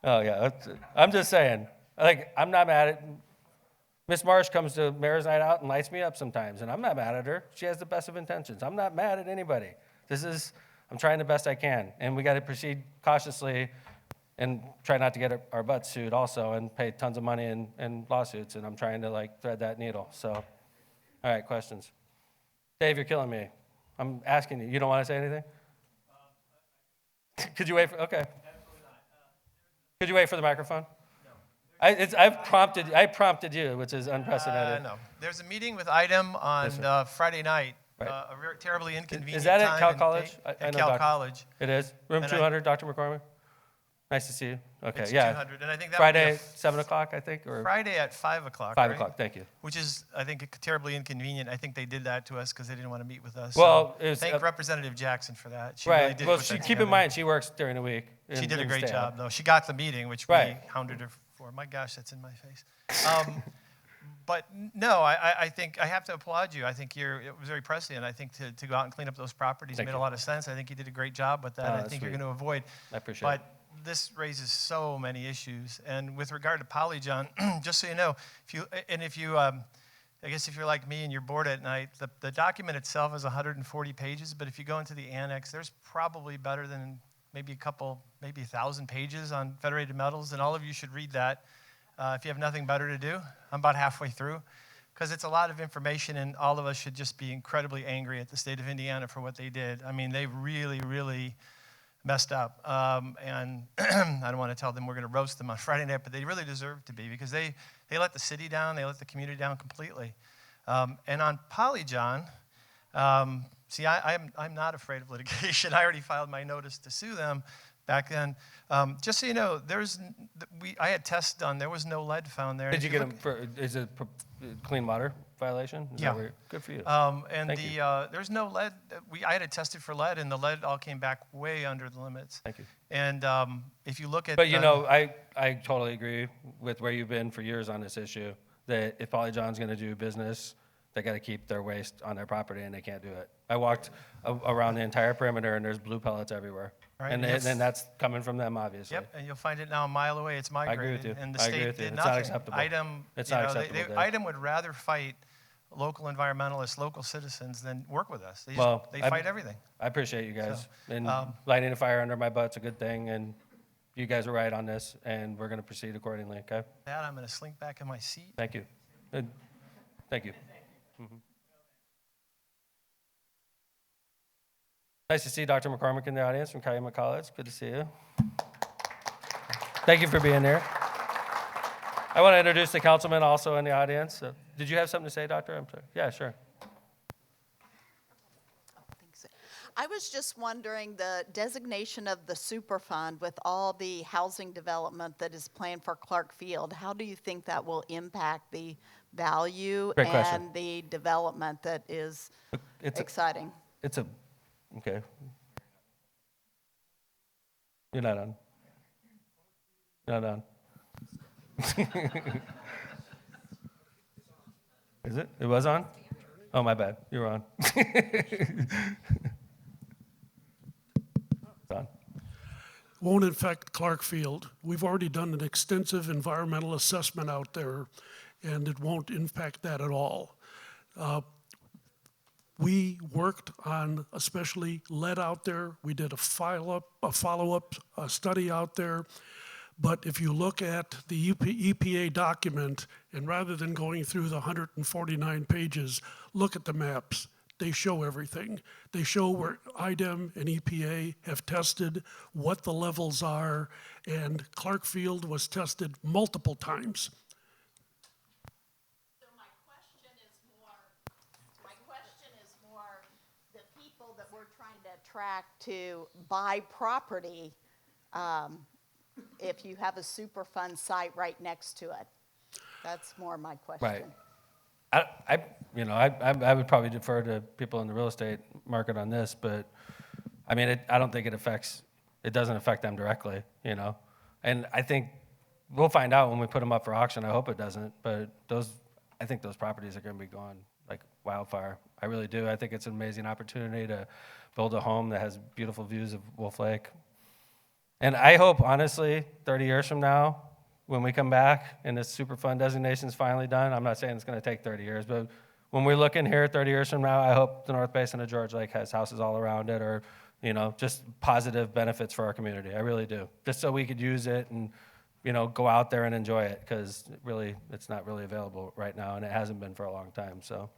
Oh, yeah. I'm just saying. I'm not mad at. Miss Marsh comes to Mayor's Night Out and lights me up sometimes, and I'm not mad at her. She has the best of intentions. I'm not mad at anybody. I'm trying the best I can, and we got to proceed cautiously and try not to get our butts sued also and pay tons of money in lawsuits, and I'm trying to thread that needle. So, all right, questions. Dave, you're killing me. I'm asking you. You don't want to say anything? Could you wait for, okay. Could you wait for the microphone? I prompted you, which is unprecedented. No. There's a meeting with IDEM on Yes, sir. Friday night. Right. A very terribly inconvenient Is that time at Cal and College? date. I At know Cal Doc- College. It is? Room And 200, Dr. McCormick? Nice to see you. Okay, It's yeah. 200, and I think that would be Friday, a 7 o'clock, I think? Or Friday at 5 o'clock. 5 right? o'clock, thank you. Which is, I think, terribly inconvenient. I think they did that to us because they didn't want to meet with us. Well, so it was, thank Representative Jackson for that. She right. really did Well, put she, that keep in together. mind, she works during the week. She and did a didn't great stay job, up. though. She got the meeting, which Right. we hounded her for. My gosh, that's in my face. But no, I think I have to applaud you. I think it was very prescient. I think to go out and clean up those properties Thank made you. a lot of sense. I think you did a great job with that. Oh, I that's think sweet. you're going to avoid. I appreciate but it. this raises so many issues. And with regard to Polygon, just so you know, if you I guess if you're like me and you're bored at night, the document itself is 140 pages, but if you go into the annex, there's probably better than maybe 1,000 pages on Federated Metals, and all of you should read that if you have nothing better to do. I'm about halfway through, because it's a lot of information, and all of us should just be incredibly angry at the state of Indiana for what they did. I mean, they really, really messed up, and I don't want to tell them we're going to roast them on Friday night, but they really deserve to be, because they let the city down, they let the community down completely. And on Polygon, see, I'm not afraid of litigation. I already filed my notice to sue them back then. Just so you know, I had tests done. There was no lead found there. Did you get them for, is it clean water violation? Is Yeah. that good for you. And Thank you. there's no lead. I had it tested for lead, and the lead all came back way under the limits. Thank you. And if you look at But you know, I totally agree with where you've been for years on this issue, that if Polyjohn's going to do business, they got to keep their waste on their property, and they can't do it. I walked around the entire perimeter, and there's blue pellets everywhere. Right, And yes. then that's coming from them, obviously. Yep, and you'll find it now a mile away. It's migrated. agree with you. And the I agree state with you. did It's not nothing. acceptable. IDEM, It's you not know, acceptable, Dave. IDEM would rather fight local environmentalists, local citizens, than work with us. They I- fight everything. I appreciate you guys. So, and lighting a fire under my butt's a good thing, and you guys are right on this, and we're going to proceed accordingly, okay? That I'm going to slink back in my seat. Thank you. Good. Thank you. Mhm. Nice to see Dr. McCormick in the audience from Calumet College. Good to see you. Thank you for being here. I want to introduce the councilman also in the audience. Did you have something to say, Doctor? I'm sorry. Yeah, sure. I was just wondering, the designation of the Superfund with all the housing development that is planned for Clark Field, how do you think that will impact the value Great question. and the development that is exciting? Okay. You're not on. You're not on. Is it? It was on? Oh, my bad. You were on. It's on. Won't affect Clark Field. We've already done an extensive environmental assessment out there, and it won't impact that at all. We worked on especially lead out there. We did a follow-up study out there. But if you look at the EPA document, and rather than going through the 149 pages, look at the maps. They show everything. They show where IDEM and EPA have tested, what the levels are, and Clark Field was tested multiple times. So my question is more the people that we're trying to attract to buy property, if you have a Superfund site right next to it. That's more my question. Right. I would probably defer to people in the real estate market on this, but I mean, I don't think it doesn't affect them directly, you know? And I think we'll find out when we put them up for auction. I hope it doesn't, but I think those properties are going to be gone like wildfire. I really do. I think it's an amazing opportunity to build a home that has beautiful views of Wolf Lake. And I hope, honestly, 30 years from now, when we come back and this Superfund designation is finally done, I'm not saying it's going to take 30 years, but when we look in here 30 years from now, I hope the North Basin of George Lake has houses all around it, or, you know, just positive benefits for our community. I really do. Just so we could use it and, you know, go out there and enjoy it, because really, it's not really available right now, and it hasn't been for a long time. So,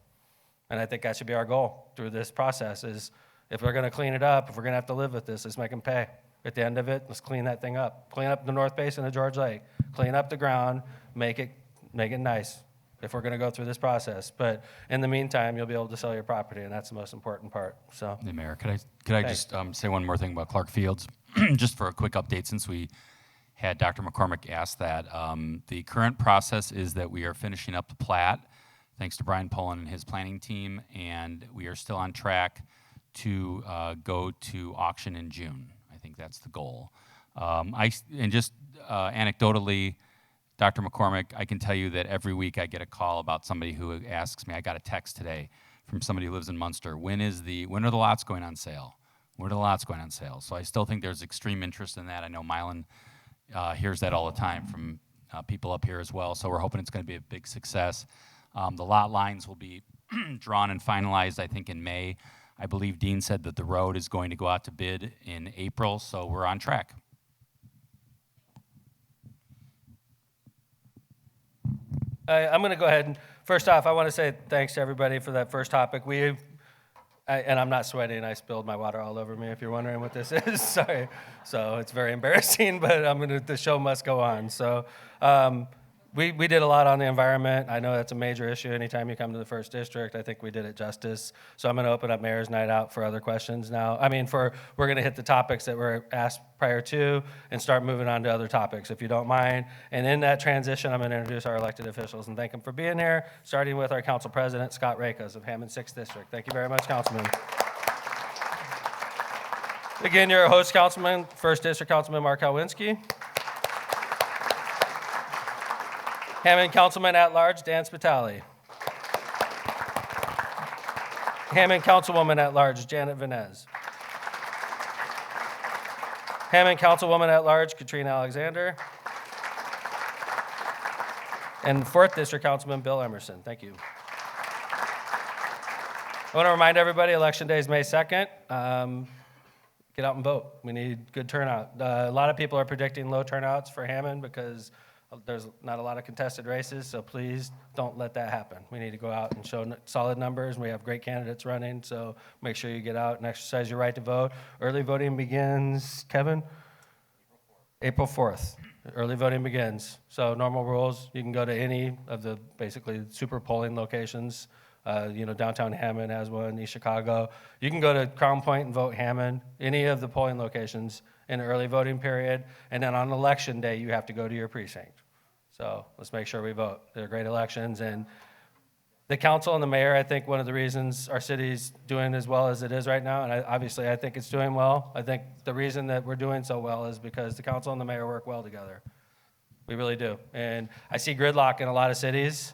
and I think that should be our goal through this process is, if we're going to clean it up, if we're going to have to live with this, let's make them pay. At the end of it, let's clean that thing up. Clean up the north basin of George Lake. Clean up the ground, make it nice if we're going to go through this process. But in the meantime, you'll be able to sell your property, and that's the most important part. So, Hey, Mayor, could I Thanks. just say one more thing about Clark Fields? Just for a quick update, since we had Dr. McCormick ask that. The current process is that we are finishing up the plat, thanks to Brian Pullen and his planning team, and we are still on track to go to auction in June. I think that's the goal. And just anecdotally, Dr. McCormick, I can tell you that every week I get a call about somebody who asks me, I got a text today from somebody who lives in Munster, when are the lots going on sale? When are the lots going on sale? So I still think there's extreme interest in that. I know Mylan hears that all the time from people up here as well, so we're hoping it's going to be a big success. The lot lines will be drawn and finalized, I think, in May. I believe Dean said that the road is going to go out to bid in April, so we're on track. I'm going to go ahead and first off, I want to say thanks to everybody for that first topic. And I'm not sweating. I spilled my water all over me. If you're wondering what this is, sorry. So it's very embarrassing, but the show must go on. So we did a lot on the environment. I know that's a major issue anytime you come to the first district. I think we did it justice. So I'm going to open up Mayor's Night Out for other questions now. We're going to hit the topics that were asked prior to and start moving on to other topics, if you don't mind. And in that transition, I'm going to introduce our elected officials and thank them for being here, starting with our council president, Scott Rakos of Hammond 6th District. Thank you very much, Councilman. Again, your host, Councilman, 1st District Councilman Mark Halwinski. Hammond Councilman at Large, Dan Spitali. Hammond Councilwoman at Large, Janet Venez. Hammond Councilwoman at Large, Katrina Alexander. And 4th District Councilman Bill Emerson. Thank you. I want to remind everybody, Election Day is May 2nd. Get out and vote. We need good turnout. A lot of people are predicting low turnouts for Hammond because there's not a lot of contested races, so please don't let that happen. We need to go out and show solid numbers, and we have great candidates running, so make sure you get out and exercise your right to vote. Early voting begins, Kevin? April 4th. Early voting begins. So normal rules, you can go to any of the basically super polling locations. Downtown Hammond has one, East Chicago. You can go to Crown Point and vote Hammond, any of the polling locations in the early voting period. And then on election day, you have to go to your precinct. So let's make sure we vote. They're great elections. And the council and the mayor, I think one of the reasons our city's doing as well as it is right now, and obviously I think it's doing well. I think the reason that we're doing so well is because the council and the mayor work well together. We really do. And I see gridlock in a lot of cities,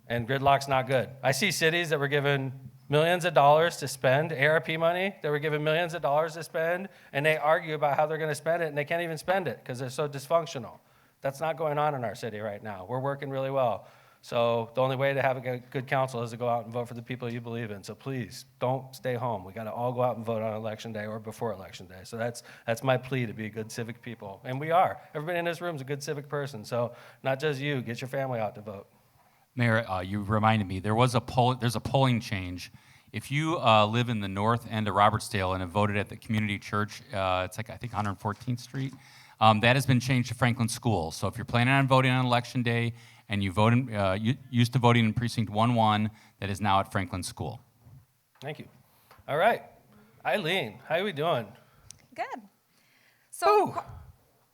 and gridlock's not good. I see cities that were given millions of dollars to spend, ARP money, that were given millions of dollars to spend, and they argue about how they're going to spend it, and they can't even spend it because they're so dysfunctional. That's not going on in our city right now. We're working really well. So the only way to have a good council is to go out and vote for the people you believe in. So please, don't stay home. We got to all go out and vote on election day or before election day. So that's my plea, to be good civic people. And we are. Everybody in this room is a good civic person. So not just you, get your family out to vote. Mayor, you reminded me, there's a polling change. If you live in the north end of Robertsdale and have voted at the community church, it's like, I think, 114th Street, that has been changed to Franklin School. So if you're planning on voting on election day and you used to voting in precinct 1-1, that is now at Franklin School. Thank you. All right. Eileen, how are we doing? Good. So,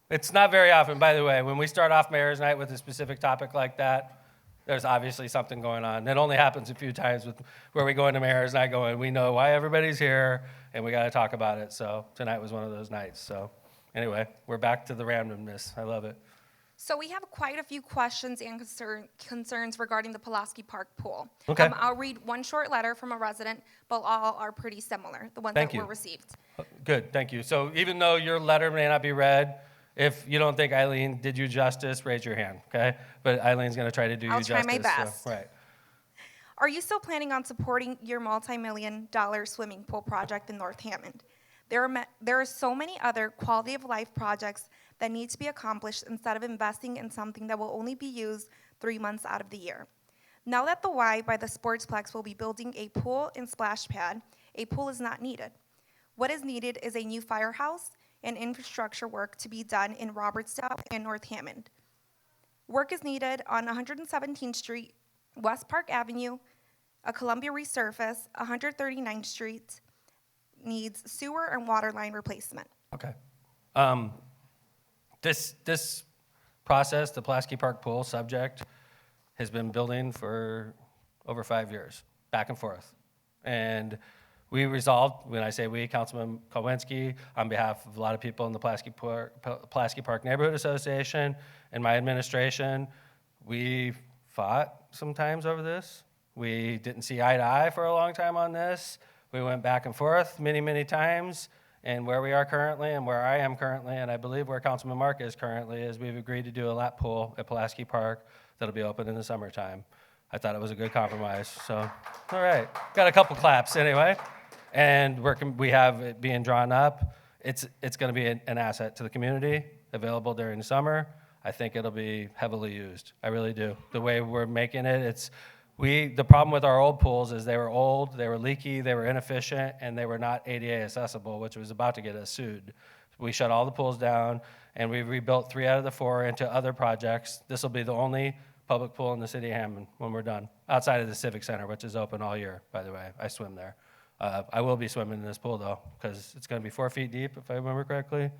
It's not very often, by the way, when we start off Mayor's Night with a specific topic like that, there's obviously something going on. It only happens a few times where we go into Mayor's Night going, we know why everybody's here, and we got to talk about it. So tonight was one of those nights. So anyway, we're back to the randomness. I love it. So we have quite a few questions and concerns regarding the Pulaski Park pool. Okay. I'll read one short letter from a resident, but all are pretty similar, the ones Thank that you. were received. Good, thank you. So even though your letter may not be read, if you don't think Eileen did you justice, raise your hand, okay? But Eileen's going to try to do I'll you try justice. my best. So, right. Are you still planning on supporting your multi-million-dollar swimming pool project in North Hammond? There are so many other quality of life projects that need to be accomplished instead of investing in something that will only be used 3 months out of the year. Now that the Y by the Sportsplex will be building a pool and splash pad, a pool is not needed. What is needed is a new firehouse, and infrastructure work to be done in Robertsdale and North Hammond. Work is needed on 117th Street, West Park Avenue, a Columbia resurface, 139th Street, needs sewer and water line replacement. Okay. This process, the Pulaski Park Pool subject, has been building for over 5 years, back and forth. And we resolved, when I say we, Councilman Kowinski, on behalf of a lot of people in the Pulaski Park Neighborhood Association and my administration, we fought sometimes over this. We didn't see eye to eye for a long time on this. We went back and forth many, many times. And where we are currently and where I am currently, and I believe where Councilman Mark is currently, is we've agreed to do a lap pool at Pulaski Park that'll be open in the summertime. I thought it was a good compromise. So, all right, got a couple claps anyway. And we have it being drawn up. It's going to be an asset to the community, available during the summer. I think it'll be heavily used. I really do. The way we're making it, the problem with our old pools is they were old, they were leaky, they were inefficient, and they were not ADA accessible, which was about to get us sued. We shut all the pools down, and we rebuilt 3 out of the 4 into other projects. This will be the only public pool in the city of Hammond when we're done, outside of the Civic Center, which is open all year, by the way. I swim there. I will be swimming in this pool, though, because it's going to be 4 feet deep, if I remember correctly,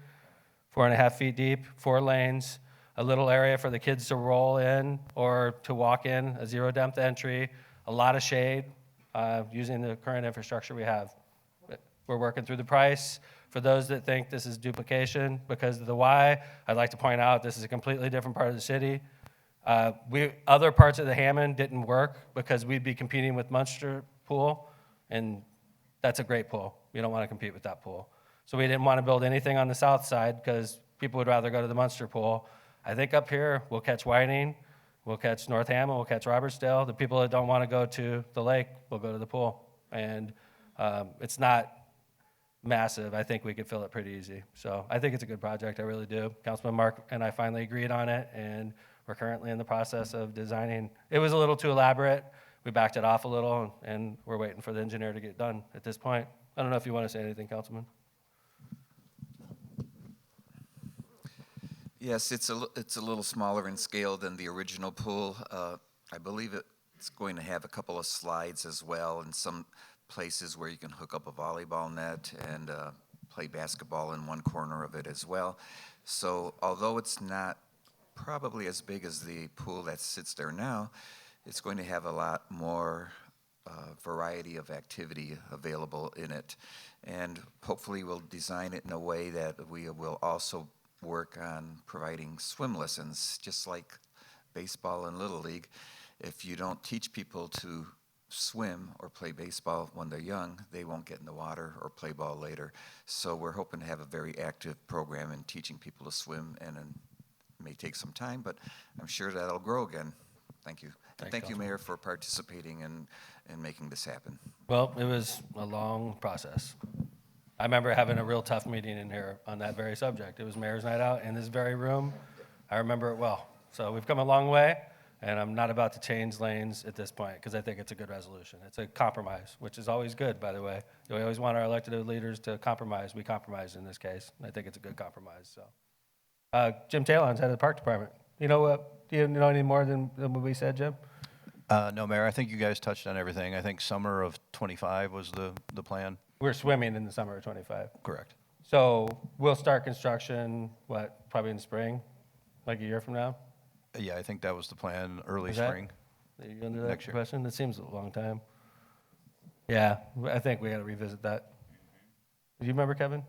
4.5 feet deep, 4 lanes, a little area for the kids to roll in or to walk in, a zero-depth entry, a lot of shade using the current infrastructure we have. We're working through the price. For those that think this is duplication because of the why, I'd like to point out this is a completely different part of the city. Other parts of the Hammond didn't work because we'd be competing with Munster Pool, and that's a great pool. We don't want to compete with that pool. So we didn't want to build anything on the south side because people would rather go to the Munster Pool. I think up here, we'll catch Whiting, we'll catch North Hammond, we'll catch Robertsdale. The people that don't want to go to the lake will go to the pool. And it's not massive. I think we could fill it pretty easy. So I think it's a good project, I really do. Councilman Mark and I finally agreed on it, and we're currently in the process of designing. It was a little too elaborate. We backed it off a little, and we're waiting for the engineer to get done at this point. I don't know if you want to say anything, Councilman. Yes, it's a little smaller in scale than the original pool. I believe it's going to have a couple of slides as well, and some places where you can hook up a volleyball net and play basketball in one corner of it as well. So although it's not probably as big as the pool that sits there now, it's going to have a lot more variety of activity available in it. And hopefully we'll design it in a way that we will also work on providing swim lessons, just like baseball and Little League. If you don't teach people to swim or play baseball when they're young, they won't get in the water or play ball later. So we're hoping to have a very active program in teaching people to swim, and it may take some time, but I'm sure that'll grow again. Thank you. And thank you, Mayor, for participating and making this happen. Well, it was a long process. I remember having a real tough meeting in here on that very subject. It was Mayor's Night Out in this very room. I remember it well. So we've come a long way, and I'm not about to change lanes at this point because I think it's a good resolution. It's a compromise, which is always good, by the way. We always want our elected leaders to compromise. We compromised in this case, and I think it's a good compromise. So, Jim Talon's head of the Park Department. You know what? Do you know any more than what we said, Jim? No, Mayor, I think you guys touched on everything. I think summer of '25 was the plan. We're swimming in the summer of '25. Correct. So we'll start construction, probably in the spring, like a year from now? Yeah, I think that was the plan, early Is that- spring. Are you under that Next year. question? That seems a long time. Yeah, I think we got to revisit that. Do you remember, Kevin?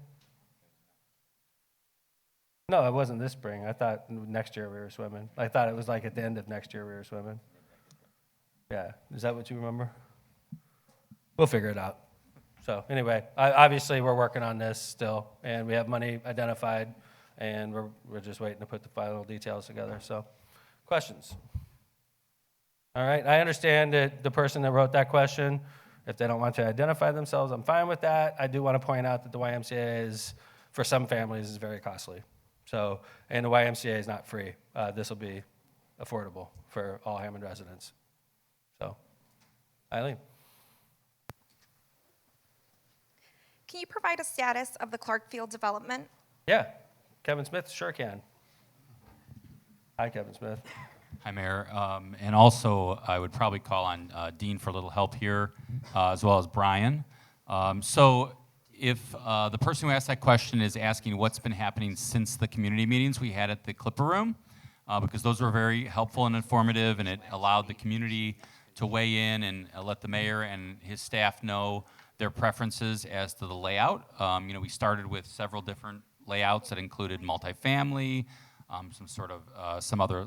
No, it wasn't this spring. I thought next year we were swimming. I thought it was like at the end of next year we were swimming. Yeah, is that what you remember? We'll figure it out. So anyway, obviously we're working on this still, and we have money identified, and we're just waiting to put the final details together. So, questions? All right, I understand that the person that wrote that question, if they don't want to identify themselves, I'm fine with that. I do want to point out that the YMCA is, for some families, is very costly. So, and the YMCA is not free. This will be affordable for all Hammond residents. So, Eileen. Can you provide a status of the Clark Field development? Yeah, Kevin Smith sure can. Hi, Kevin Smith. Hi, Mayor. And also, I would probably call on Dean for a little help here, as well as Brian. So if the person who asked that question is asking what's been happening since the community meetings we had at the Clipper Room, because those were very helpful and informative, and it allowed the community to weigh in and let the mayor and his staff know their preferences as to the layout. We started with several different layouts that included multifamily, some other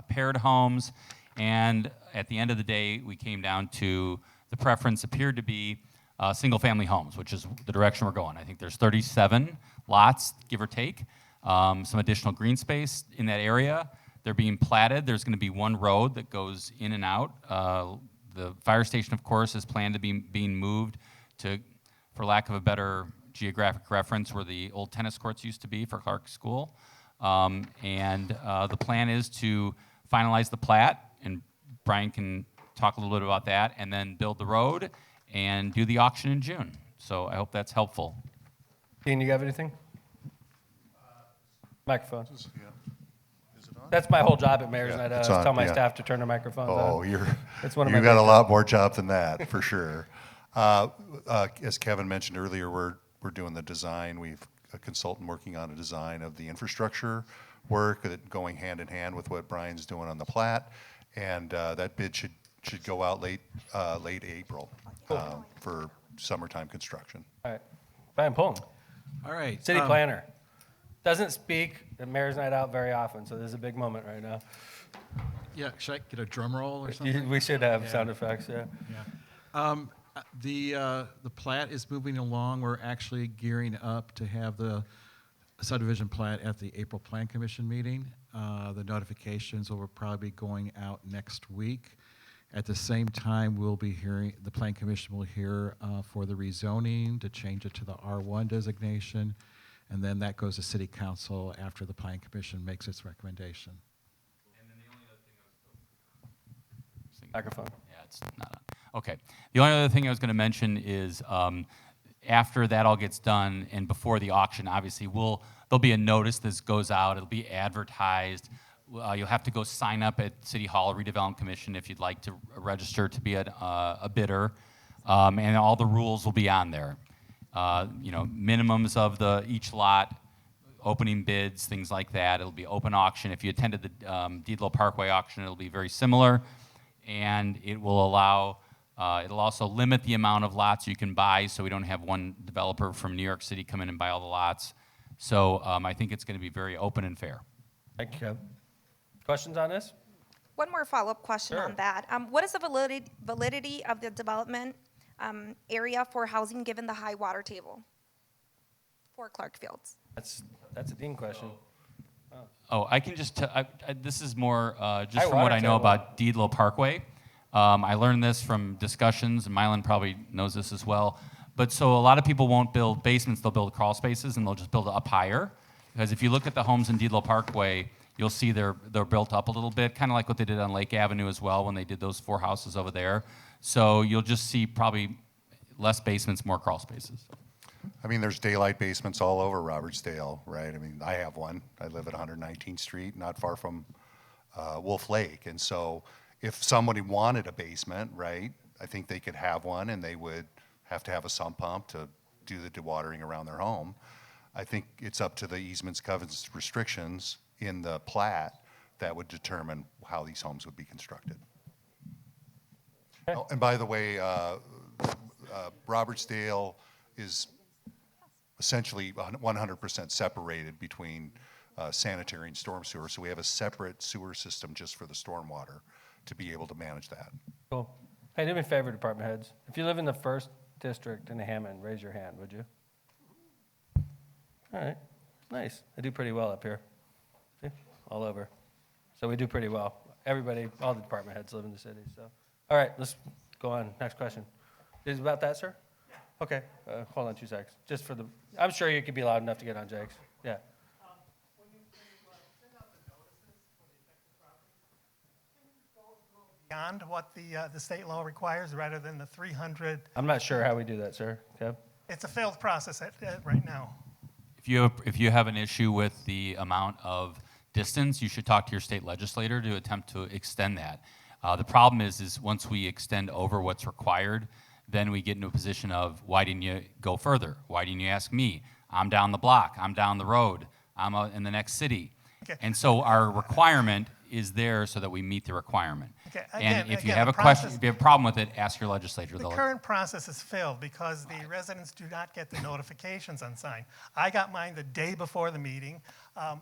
paired homes, and at the end of the day, we came down to the preference appeared to be single-family homes, which is the direction we're going. I think there's 37 lots, give or take, some additional green space in that area. They're being platted. There's going to be one road that goes in and out. The fire station, of course, is planned to be being moved to, for lack of a better geographic reference, where the old tennis courts used to be for Clark School. The plan is to finalize the plat, and Brian can talk a little bit about that, and then build the road and do the auction in June. So I hope that's helpful. Dean, you have anything? Microphone. That's my whole job at Mayor's Night Out. it's I on, tell my yeah. staff to turn their microphones on. Oh, It's one of you my got a big lot jobs. more job than that, for sure. As Kevin mentioned earlier, we're doing the design. We've a consultant working on a design of the infrastructure work, going hand in hand with what Brian's doing on the plat, and that bid should go out late April for summertime construction. All right. Brian Pullen. All right. City planner. Doesn't speak at Mayor's Night Out very often, so this is a big moment right now. Yeah, should I get a drum roll or something? We should have sound effects, yeah. The plat is moving along. We're actually gearing up to have the subdivision plat at the April Plan Commission meeting. The notifications will probably be going out next week. At the same time, we'll be hearing, the Plan Commission will hear for the rezoning to change it to the R1 designation, and then that goes to City Council after the Plan Commission makes its recommendation. Microphone. Yeah, it's not on. Okay. The only other thing I was going to mention is after that all gets done and before the auction, obviously, there'll be a notice that goes out. It'll be advertised. You'll have to go sign up at City Hall Redevelopment Commission if you'd like to register to be a bidder, and all the rules will be on there. Minimums of each lot, opening bids, things like that. It'll be open auction. If you attended the Deedlow Parkway auction, it'll be very similar, and it will allow. It'll also limit the amount of lots you can buy, so we don't have one developer from New York City come in and buy all the lots. So I think it's going to be very open and fair. Thank you, Kevin. Questions on this? One more follow-up question Sure. on that. What is the validity of the development area for housing given the high water table for Clark Fields? That's a Dean question. Oh, I can just this is more just High from what water I know table. about Deedlow Parkway. I learned this from discussions, and Mylan probably knows this as well. But so a lot of people won't build basements, they'll build crawl spaces, and they'll just build it up higher. Because if you look at the homes in Deedlow Parkway, you'll see they're built up a little bit, kind of like what they did on Lake Avenue as well when they did those 4 houses over there. So you'll just see probably less basements, more crawl spaces. I mean, there's daylight basements all over Robertsdale, right? I mean, I have one. I live at 119th Street, not far from Wolf Lake. And so if somebody wanted a basement, right, I think they could have one, and they would have to have a sump pump to do the dewatering around their home. I think it's up to the easements, covenants, restrictions in the plat that would determine how these homes would be constructed. Oh, and by the way, Robertsdale is essentially 100% separated between sanitary and storm sewer, so we have a separate sewer system just for the stormwater to be able to manage that. Cool. Hey, do me a favor, department heads. If you live in the 1st District in Hammond, raise your hand, would you? All right. Nice. I do pretty well up here. See? All over. So we do pretty well. Everybody, all the department heads live in the city. So, all right, let's go on. Next question. Is it about that, sir? Okay. Hold on 2 seconds. Just for the, I'm sure you could be loud enough to get on Jake's. Yeah. Beyond what the state law requires, rather than the 300. I'm not sure how we do that, sir. Kev? It's a failed process right now. If you have an issue with the amount of distance, you should talk to your state legislator to attempt to extend that. The problem is once we extend over what's required, then we get into a position of, why didn't you go further? Why didn't you ask me? I'm down the block, I'm down the road, I'm out in the next city. Okay. And so our requirement is there so that we meet the requirement. Okay, And if you again, have the a question, process- if you have a problem with it, ask your legislator. The current process has failed because the residents do not get the notifications on sign. I got mine the day before the meeting.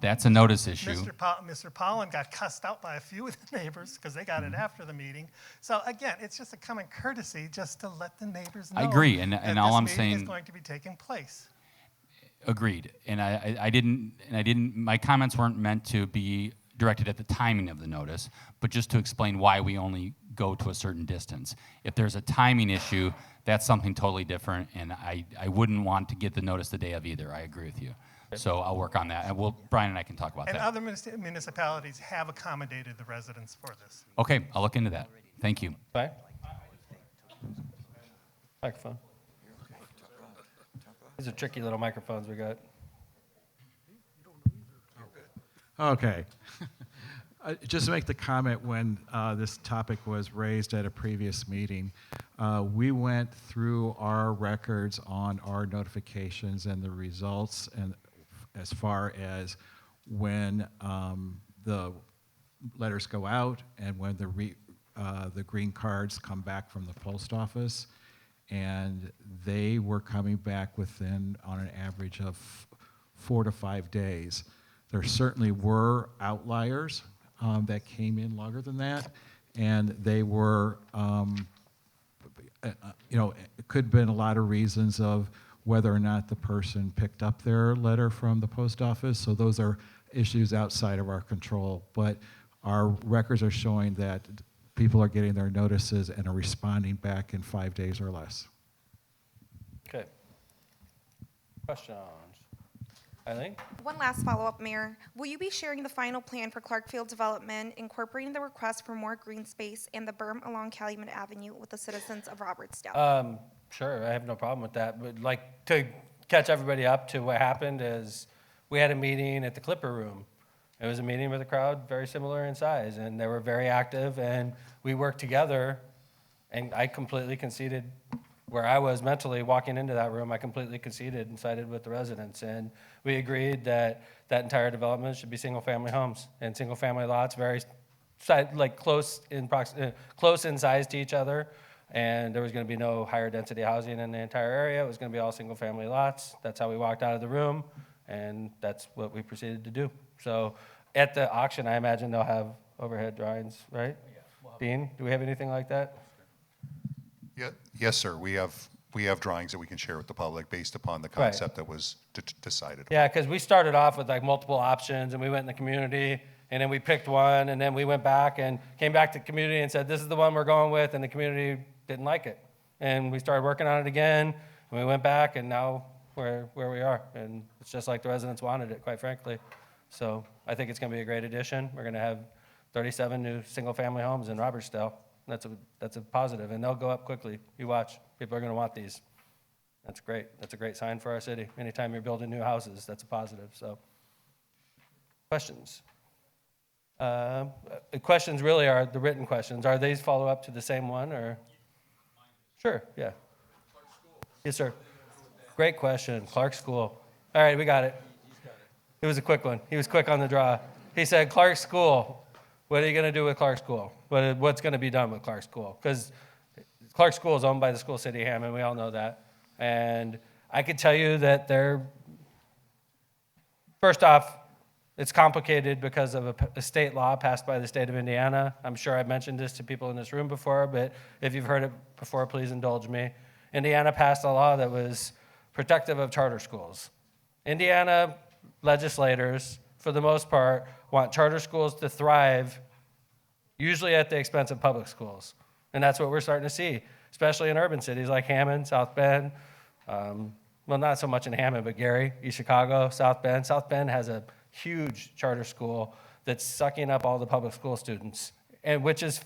That's a notice issue. Mr. Pollen got cussed out by a few of the neighbors because they got it after the meeting. So again, it's just a common courtesy just to let the neighbors know I agree, and that all this I'm meeting saying- is going to be taking place. Agreed. And I didn't, my comments weren't meant to be directed at the timing of the notice, but just to explain why we only go to a certain distance. If there's a timing issue, that's something totally different, and I wouldn't want to get the notice the day of either. I agree with you. So I'll work on that, and Brian and I can talk about And that. other municipalities have accommodated the residents for this. Okay, I'll look into that. Thank you. Bye. Microphone. These are tricky little microphones we got. Okay. Just to make the comment, when this topic was raised at a previous meeting, we went through our records on our notifications and the results, and as far as when the letters go out and when the green cards come back from the post office, and they were coming back within, on an average of 4 to 5 days. There certainly were outliers that came in longer than that, and they were, it could have been a lot of reasons of whether or not the person picked up their letter from the post office. So those are issues outside of our control. But our records are showing that people are getting their notices and are responding back in 5 days or less. Okay. Questions? Eileen? One last follow-up, Mayor. Will you be sharing the final plan for Clarkfield development, incorporating the request for more green space and the berm along Calumet Avenue with the citizens of Robertsdale? Sure, I have no problem with that. But like to catch everybody up to what happened is we had a meeting at the Clipper Room. It was a meeting with a crowd very similar in size, and they were very active, and we worked together, and I completely conceded where I was mentally walking into that room. I completely conceded and sided with the residents, and we agreed that that entire development should be single-family homes and single-family lots, very close in size to each other, and there was going to be no higher density housing in the entire area. It was going to be all single-family lots. That's how we walked out of the room, and that's what we proceeded to do. So at the auction, I imagine they'll have overhead drawings, right? Dean, do we have anything like that? Yeah, yes, sir. We have drawings that we can share with the public based upon the concept that was decided. Yeah, because we started off with like multiple options, and we went in the community, and then we picked one, and then we went back and came back to the community and said, this is the one we're going with, and the community didn't like it. And we started working on it again, and we went back, and now we're where we are. And it's just like the residents wanted it, quite frankly. So I think it's going to be a great addition. We're going to have 37 new single-family homes in Robertsdale. That's a positive, and they'll go up quickly. You watch. People are going to want these. That's great. That's a great sign for our city. Anytime you're building new houses, that's a positive. So, questions? The questions really are the written questions. Are these follow up to the same one, or? Sure. Yeah. Yes, sir. Great question. Clark School. All right, we got it. It was a quick one. He was quick on the draw. He said, Clark School. What are you going to do with Clark School? What's going to be done with Clark School? Because Clark School is owned by the school city of Hammond. We all know that. And I could tell you that first off, it's complicated because of a state law passed by the state of Indiana. I'm sure I've mentioned this to people in this room before, but if you've heard it before, please indulge me. Indiana passed a law that was protective of charter schools. Indiana legislators, for the most part, want charter schools to thrive, usually at the expense of public schools. And that's what we're starting to see, especially in urban cities like Hammond, South Bend. Well, not so much in Hammond, but Gary, East Chicago, South Bend. South Bend has a huge charter school that's sucking up all the public school students, and which is,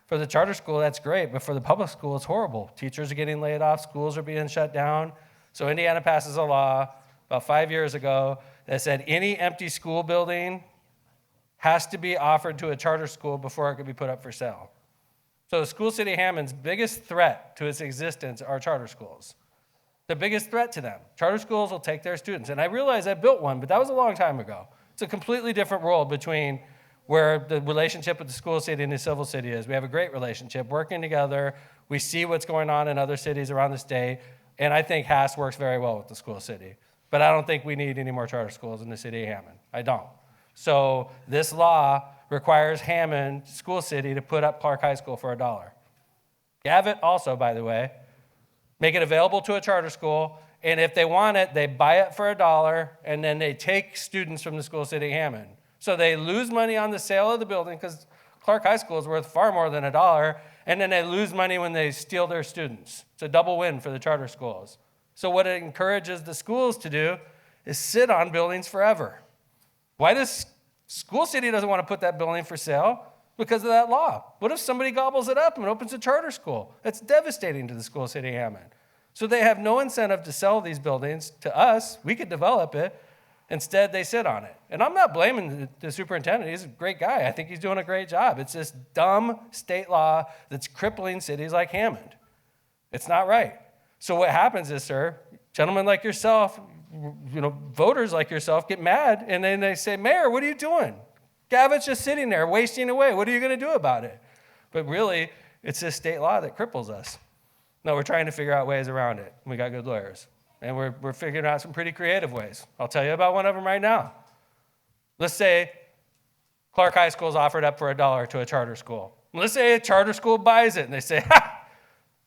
for the charter school, that's great, but for the public school, it's horrible. Teachers are getting laid off, schools are being shut down. So Indiana passes a law about 5 years ago that said any empty school building has to be offered to a charter school before it could be put up for sale. So School City Hammond's biggest threat to its existence are charter schools. The biggest threat to them. Charter schools will take their students. And I realize I built one, but that was a long time ago. It's a completely different world between where the relationship with the school city and the civil city is. We have a great relationship, working together. We see what's going on in other cities around the state. And I think Haas works very well with the school city. But I don't think we need any more charter schools in the city of Hammond. I don't. So this law requires Hammond School City to put up Clark High School for $1. Gavitt also, by the way, make it available to a charter school, and if they want it, they buy it for $1, and then they take students from the School City of Hammond. So they lose money on the sale of the building because Clark High School is worth far more than $1, and then they lose money when they steal their students. It's a double win for the charter schools. So what it encourages the schools to do is sit on buildings forever. Why does School City doesn't want to put that building for sale? Because of that law. What if somebody gobbles it up and opens a charter school? That's devastating to the School City of Hammond. So they have no incentive to sell these buildings to us. We could develop it. Instead, they sit on it. And I'm not blaming the superintendent. He's a great guy. I think he's doing a great job. It's this dumb state law that's crippling cities like Hammond. It's not right. So what happens is, sir, gentlemen like yourself, voters like yourself get mad, and then they say, Mayor, what are you doing? Gavitt's just sitting there wasting away. What are you going to do about it? But really, it's this state law that cripples us. No, we're trying to figure out ways around it. We got good lawyers. And we're figuring out some pretty creative ways. I'll tell you about one of them right now. Let's say Clark High School is offered up for $1 to a charter school. Let's say a charter school buys it, and they say,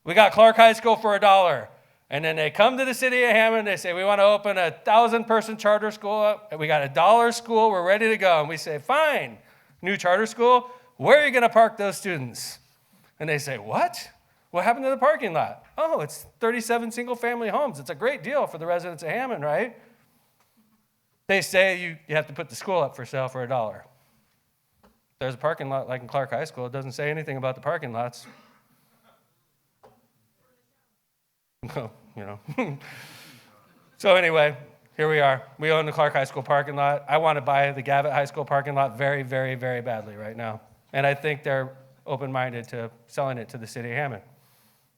we got Clark High School for $1. And then they come to the city of Hammond, they say, we want to open a 1,000-person charter school up. We got $1 school, we're ready to go. And we say, fine, new charter school, where are you going to park those students? And they say, what? What happened to the parking lot? Oh, it's 37 single-family homes. It's a great deal for the residents of Hammond, right? They say you have to put the school up for sale for $1. There's a parking lot like in Clark High School. It doesn't say anything about the parking lots. No, So anyway, here we are. We own the Clark High School parking lot. I want to buy the Gavitt High School parking lot very, very, very badly right now. And I think they're open-minded to selling it to the city of Hammond.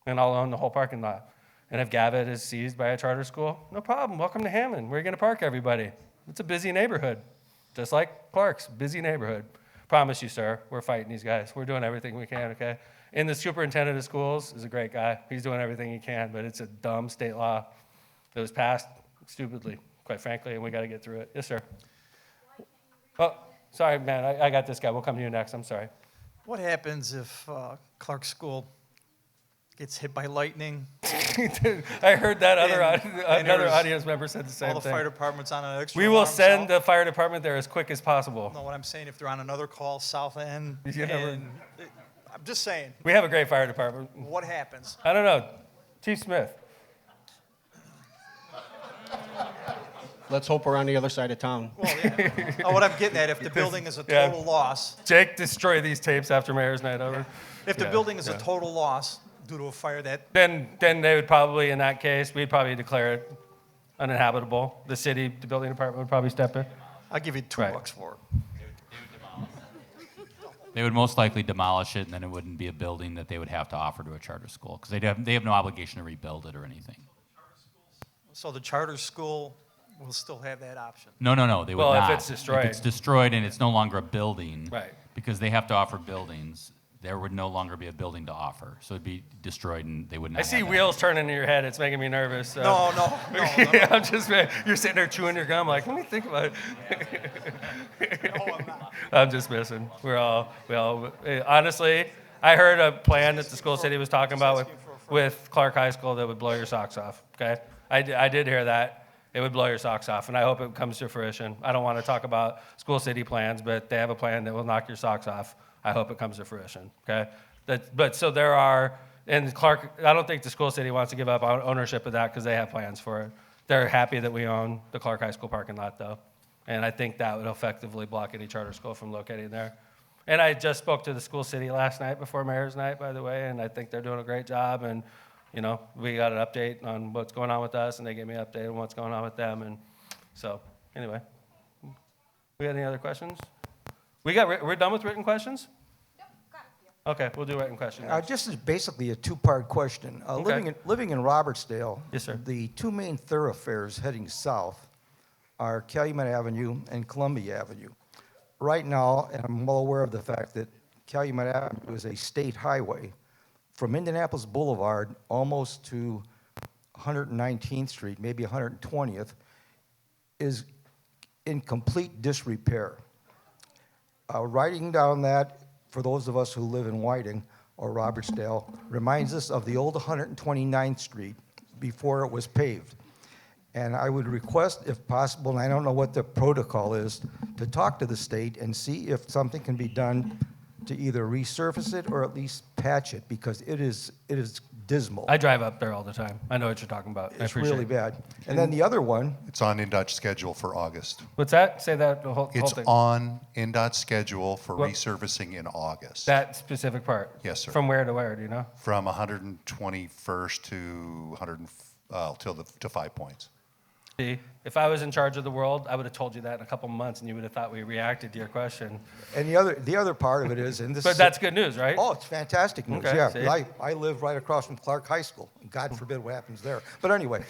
And I'll own the whole parking lot. And if Gavitt is seized by a charter school, no problem. Welcome to Hammond. Where are you going to park everybody? It's a busy neighborhood, just like Clark's, busy neighborhood. Promise you, sir, we're fighting these guys. We're doing everything we can, okay? And the superintendent of schools is a great guy. He's doing everything he can, but it's a dumb state law that was passed stupidly, quite frankly, and we got to get through it. Yes, sir. Oh, sorry, man. I got this guy. We'll come to you next. I'm sorry. What happens if Clark School gets hit by lightning? I heard that and another audience member said the same thing. All the fire department's on an extra We will alarm send cell. the fire department there as quick as possible. No, what I'm saying, if they're on another call, south end, I'm just saying. We have a great fire department. What happens? I don't know. Chief Smith. Let's hope we're on the other side of town. Well, yeah. What I'm getting at, if the building is a total loss. Jake, destroy these tapes after Mayor's Night over. If the building is a total loss due to a fire that. Then they would probably, in that case, we'd probably declare it uninhabitable. The city, the building department would probably step in. I'll give you $2 for it. They would most likely demolish it, and then it wouldn't be a building that they would have to offer to a charter school, because they have no obligation to rebuild it or anything. So the charter school will still have that option? No, they would not. Well, if it's destroyed. If it's destroyed and it's no longer a building. Right. Because they have to offer buildings, there would no longer be a building to offer. So it'd be destroyed and they would not I see have that. wheels turning in your head. It's making me nervous. So. No. Yeah, I'm just, you're sitting there chewing your gum like, let me think about it. No, I'm not. I'm just messing. We all, honestly, I heard a plan that the school city was talking about with Clark High School that would blow your socks off, okay? I did hear that. It would blow your socks off, and I hope it comes to fruition. I don't want to talk about school city plans, but they have a plan that will knock your socks off. I hope it comes to fruition, okay? But so there are, and Clark, I don't think the school city wants to give up ownership of that because they have plans for it. They're happy that we own the Clark High School parking lot, though, and I think that would effectively block any charter school from locating there. And I just spoke to the school city last night before Mayor's Night, by the way, and I think they're doing a great job, and we got an update on what's going on with us, and they gave me an update on what's going on with them, and So anyway, we got any other questions? We're done with written questions? Okay, we'll do written questions. Just as basically a two-part question. Okay. Living in Robertsdale, Yes, sir. the two main thoroughfares heading south are Calumet Avenue and Columbia Avenue. Right now, and I'm well aware of the fact that Calumet Avenue is a state highway, from Indianapolis Boulevard almost to 119th Street, maybe 120th, is in complete disrepair. Riding down that, for those of us who live in Whiting or Robertsdale, reminds us of the old 129th Street before it was paved. And I would request, if possible, and I don't know what the protocol is, to talk to the state and see if something can be done to either resurface it or at least patch it, because it is dismal. I drive up there all the time. I know what you're talking about. I It's appreciate really it. bad. And then the other one, It's on INDOT's schedule for August. What's that? Say that the whole It's thing. on INDOT's schedule for What? resurfacing in August. That specific part? Yes, sir. From where to where, do you know? From 121st to to 5 Points. See, if I was in charge of the world, I would have told you that in a couple months, and you would have thought we reacted to your question. and the other part of it is, and this But is- that's good news, right? Oh, it's fantastic news, Okay, yeah. see? I live right across from Clark High School. God forbid what happens there. But anyway,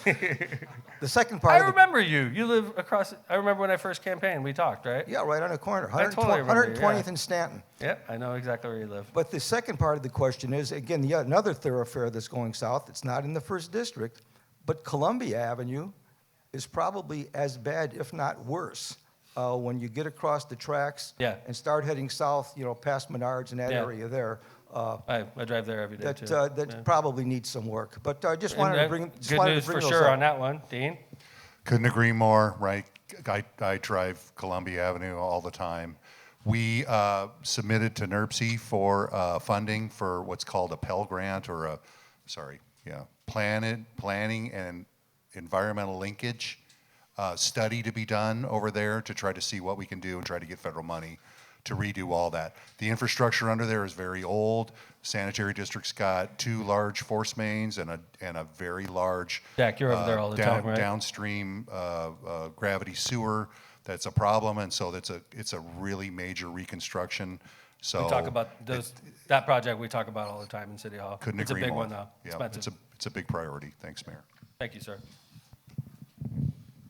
the second part I of the, remember you. You live across. I remember when I first campaigned. We talked, right? yeah, right on the corner, I totally remember you, 120th yeah. and Stanton. Yep, I know exactly where you live. But the second part of the question is, again, another thoroughfare that's going south. It's not in the first district, but Columbia Avenue is probably as bad, if not worse, when you get across the tracks Yeah. and start heading south, past Menards and that Yeah. area there. I drive there every day That too. that Yeah. probably needs some work. But I just And wanted to that- bring good news for those sure up. on that one, Dean. Couldn't agree more, right? I drive Columbia Avenue all the time. We submitted to NERC for funding for what's called a Pell Grant or planning and environmental linkage study to be done over there to try to see what we can do and try to get federal money to redo all that. The infrastructure under there is very old. Sanitary district's got 2 large force mains and a very large Jack, you're over there all the time, right? downstream gravity sewer. That's a problem, and so it's a really major reconstruction. So We talk about that project. We talk about all the time in City Hall. couldn't It's agree a big more. one, though. Yeah, Expensive. it's a big priority. Thanks, Mayor. Thank you, sir.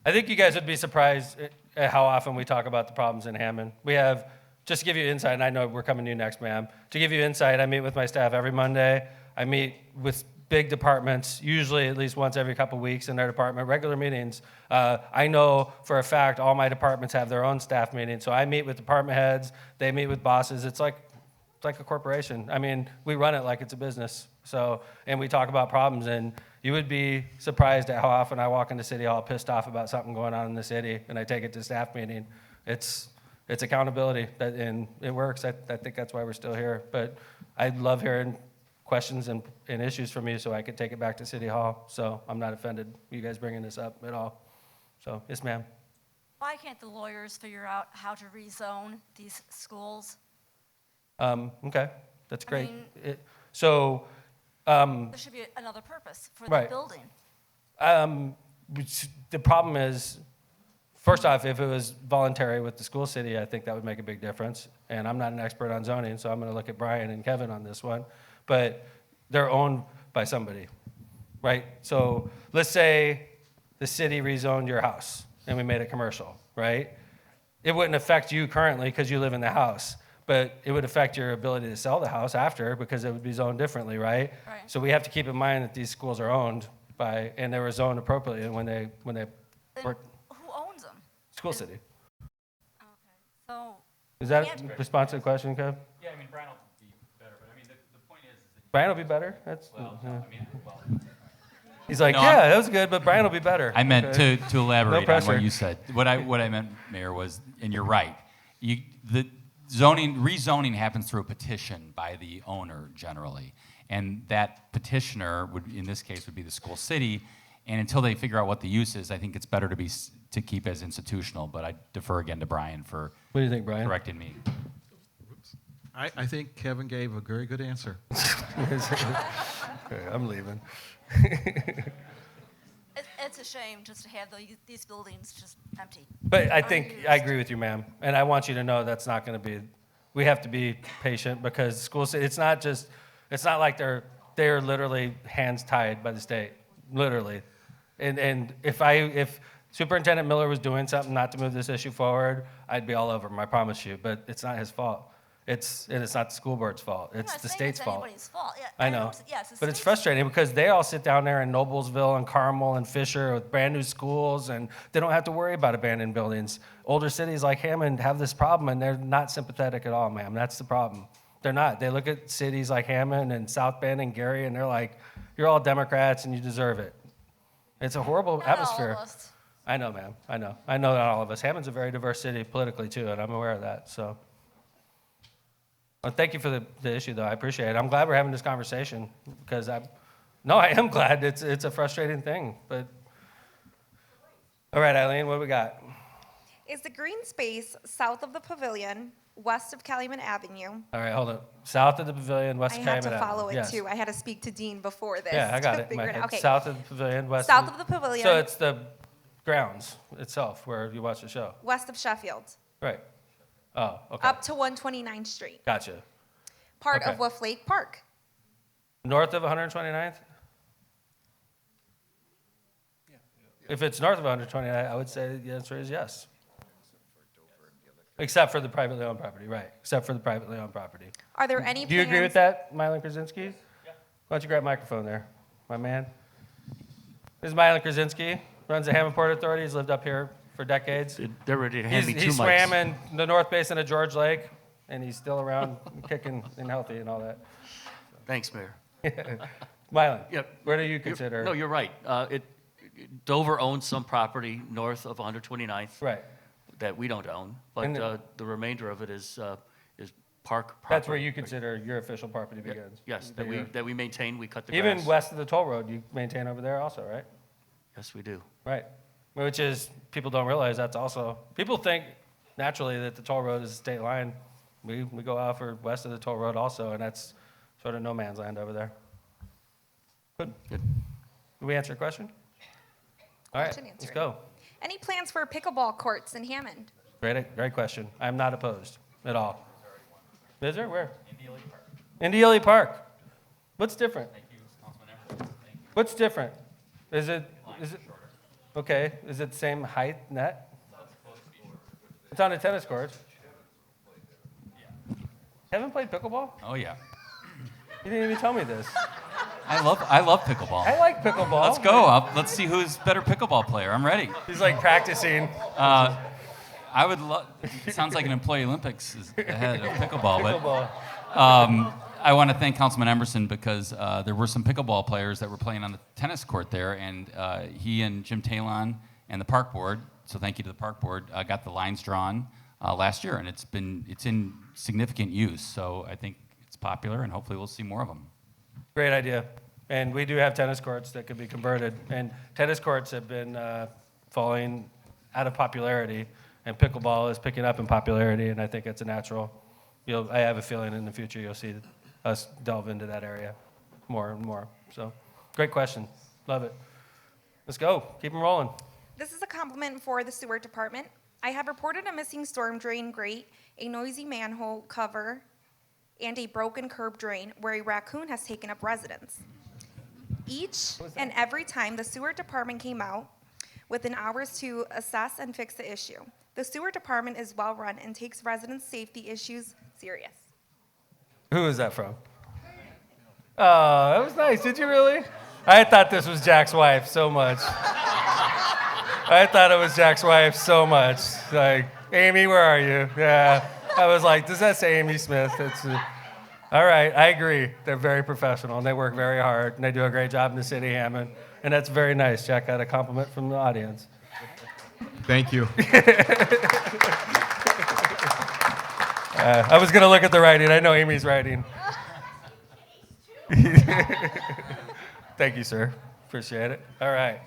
I think you guys would be surprised at how often we talk about the problems in Hammond. We have, just to give you insight, and I know we're coming to you next, ma'am. To give you insight, I meet with my staff every Monday. I meet with big departments, usually at least once every couple weeks in their department, regular meetings. I know for a fact all my departments have their own staff meetings, so I meet with department heads, they meet with bosses. It's like a corporation. I mean, we run it like it's a business. So, and we talk about problems, and you would be surprised at how often I walk into City Hall pissed off about something going on in the city, and I take it to staff meeting. It's accountability, and it works. I think that's why we're still here. But I love hearing questions and issues from you so I could take it back to City Hall. So I'm not offended you guys bringing this up at all. So, yes, ma'am. Why can't the lawyers figure out how to rezone these schools? Okay, that's I great. mean- There should be another purpose for the Right. building. The problem is, first off, if it was voluntary with the school city, I think that would make a big difference. And I'm not an expert on zoning, so I'm going to look at Brian and Kevin on this one. But they're owned by somebody, right? So let's say the city rezoned your house and we made it commercial, right? It wouldn't affect you currently because you live in the house, but it would affect your ability to sell the house after because it would be zoned differently, right? Right. So we have to keep in mind that these schools are owned by, and they were zoned appropriately when they Then were who owns them? school city. So Is that can't- a response to the question, Kev? Yeah, I mean, Brian will be better, but I mean, the point is that. Brian will be better? That's, Well, yeah. I mean, well. He's like, No, yeah, I'm- that was good, but Brian will be better. I meant Okay. to elaborate on pressure. what you said. What I meant, Mayor, was, and you're right, the rezoning happens through a petition by the owner generally. And that petitioner would, in this case, would be the school city. And until they figure out what the use is, I think it's better to keep as institutional. But I defer again to Brian for What do you think, Brian? correcting me. I think Kevin gave a very good answer. Okay, I'm leaving. It's a shame just to have these buildings just empty. But I think I agree with you, ma'am, and I want you to know that's not going to be. We have to be patient because schools. It's not like they're literally hands tied by the state, literally. And if Superintendent Miller was doing something not to move this issue forward, I'd be all over him, I promise you. But it's not his fault. It's not the school board's fault. It's the state's fault. Anybody's fault. Yeah, I know. Yes, But it's frustrating because they all sit down there in Noblesville and Carmel and Fisher with brand new schools, and they don't have to worry about abandoned buildings. Older cities like Hammond have this problem, and they're not sympathetic at all, ma'am. That's the problem. They're not. They look at cities like Hammond and South Bend and Gary, and they're like, you're all Democrats and you deserve it. It's a horrible atmosphere. All of us. I know, ma'am. I know. I know not all of us. Hammond's a very diverse city politically, too, and I'm aware of that. So, well, thank you for the issue, though. I appreciate it. I'm glad we're having this conversation because I am glad. It's a frustrating thing. But all right, Eileen, what do we got? Is the green space south of the pavilion, west of Calumet Avenue? All right, hold on. South of the pavilion, west I of had Calumet to Avenue. follow it Yes. too. I had to speak to Dean before this. Yeah, I got to it. in figure my it head. out. Okay. South of the pavilion, west. South of the pavilion. So it's the grounds itself where you watch the show. West of Sheffield. Right. Oh, okay. Up to 129th Street. Gotcha. Part Okay. of Wolf Lake Park. North of 129th? If it's north of 129th, I would say the answer is yes. Except for the privately owned property, right. Except for the privately owned property. Are there any Do you agree with plans- that, Mylan Krasinski? Yeah. Why don't you grab a microphone there, my man? This is Mylan Krasinski, runs the Hammond Port Authority. He's lived up here for decades. They're ready to hand me 2 He mics. swam in the North Basin of George Lake, and he's still around kicking and healthy and all that. Thanks, Mayor. Mylan, Yep. where do you consider? No, you're right. Dover owns some property north of 129th. Right. That we don't own, but And the remainder of it is park property. That's where you consider your official property begins. Yes, That you're- that we maintain, we cut the Even grass. west of the toll road, you maintain over there also, right? Yes, we do. Right. Which is, people don't realize that's also, people think naturally that the toll road is a state line. We go out for west of the toll road also, and that's sort of no man's land over there. Good. Did we answer your question? All right, Question let's answered. go. Any plans for pickleball courts in Hammond? Great question. I'm not opposed at all. Is there? Where? Indy Park. What's different? What's different? Is it okay? Is it the same height net? It's on a tennis court. Haven't played pickleball? Oh, yeah. You didn't even tell me this. I love pickleball. I like pickleball. Let's go. Let's see who's better pickleball player. I'm ready. He's like practicing. I would love. It sounds like an employee Olympics is ahead of pickleball, Pickleball. but I want to thank Councilman Emerson because there were some pickleball players that were playing on the tennis court there, and he and Jim Talon and the park board. So thank you to the park board. Got the lines drawn last year, and it's in significant use. So I think it's popular, and hopefully we'll see more of them. Great idea. And we do have tennis courts that could be converted. And tennis courts have been falling out of popularity, and pickleball is picking up in popularity, and I think it's a natural. I have a feeling in the future you'll see us delve into that area more and more. So, great question. Love it. Let's go. Keep them rolling. This is a compliment for the sewer department. I have reported a missing storm drain grate, a noisy manhole cover, and a broken curb drain where a raccoon has taken up residence. Each and every time the sewer department came out within hours to assess and fix the issue. The sewer department is well run and takes residents' safety issues serious. Who is that from? Oh, that was nice. Did you really? I thought this was Jack's wife so much. I thought it was Jack's wife so much. Like, Amy, where are you? Yeah. I was like, does that say Amy Smith? All right, I agree. They're very professional, and they work very hard, and they do a great job in the city of Hammond. And that's very nice. Jack got a compliment from the audience. Thank you. I was going to look at the writing. I know Amy's writing. Thank you, sir. Appreciate it. All right.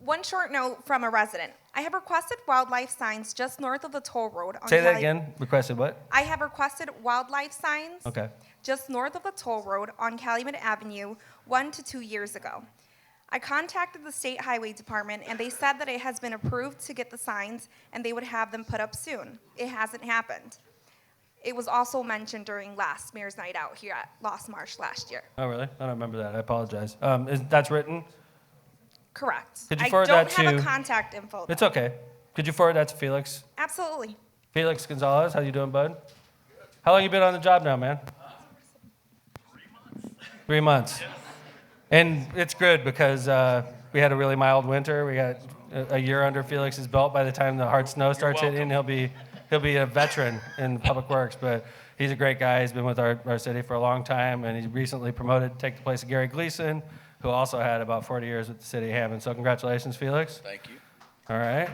One short note from a resident. I have requested wildlife signs just north of the toll road. On Say that Cali- again. Requested what? I have requested wildlife signs Okay. just north of the toll road on Calumet Avenue 1 to 2 years ago. I contacted the state highway department and they said that it has been approved to get the signs and they would have them put up soon. It hasn't happened. It was also mentioned during last Mayor's Night Out here at Lost Marsh last year. Oh, really? I don't remember that. I apologize. That's written? Correct. Could you I forward don't that have to- a contact info. It's though. okay. Could you forward that to Felix? Absolutely. Felix Gonzalez, how you doing, bud? How long you been on the job now, man? 3 months. And it's good because we had a really mild winter. We got a year under Felix's belt. By the time the hard snow starts hitting, he'll be a veteran in Public Works. But he's a great guy. He's been with our city for a long time, and he's recently promoted to take the place of Gary Gleason, who also had about 40 years with the city of Hammond. So congratulations, Felix. Thank you. All right.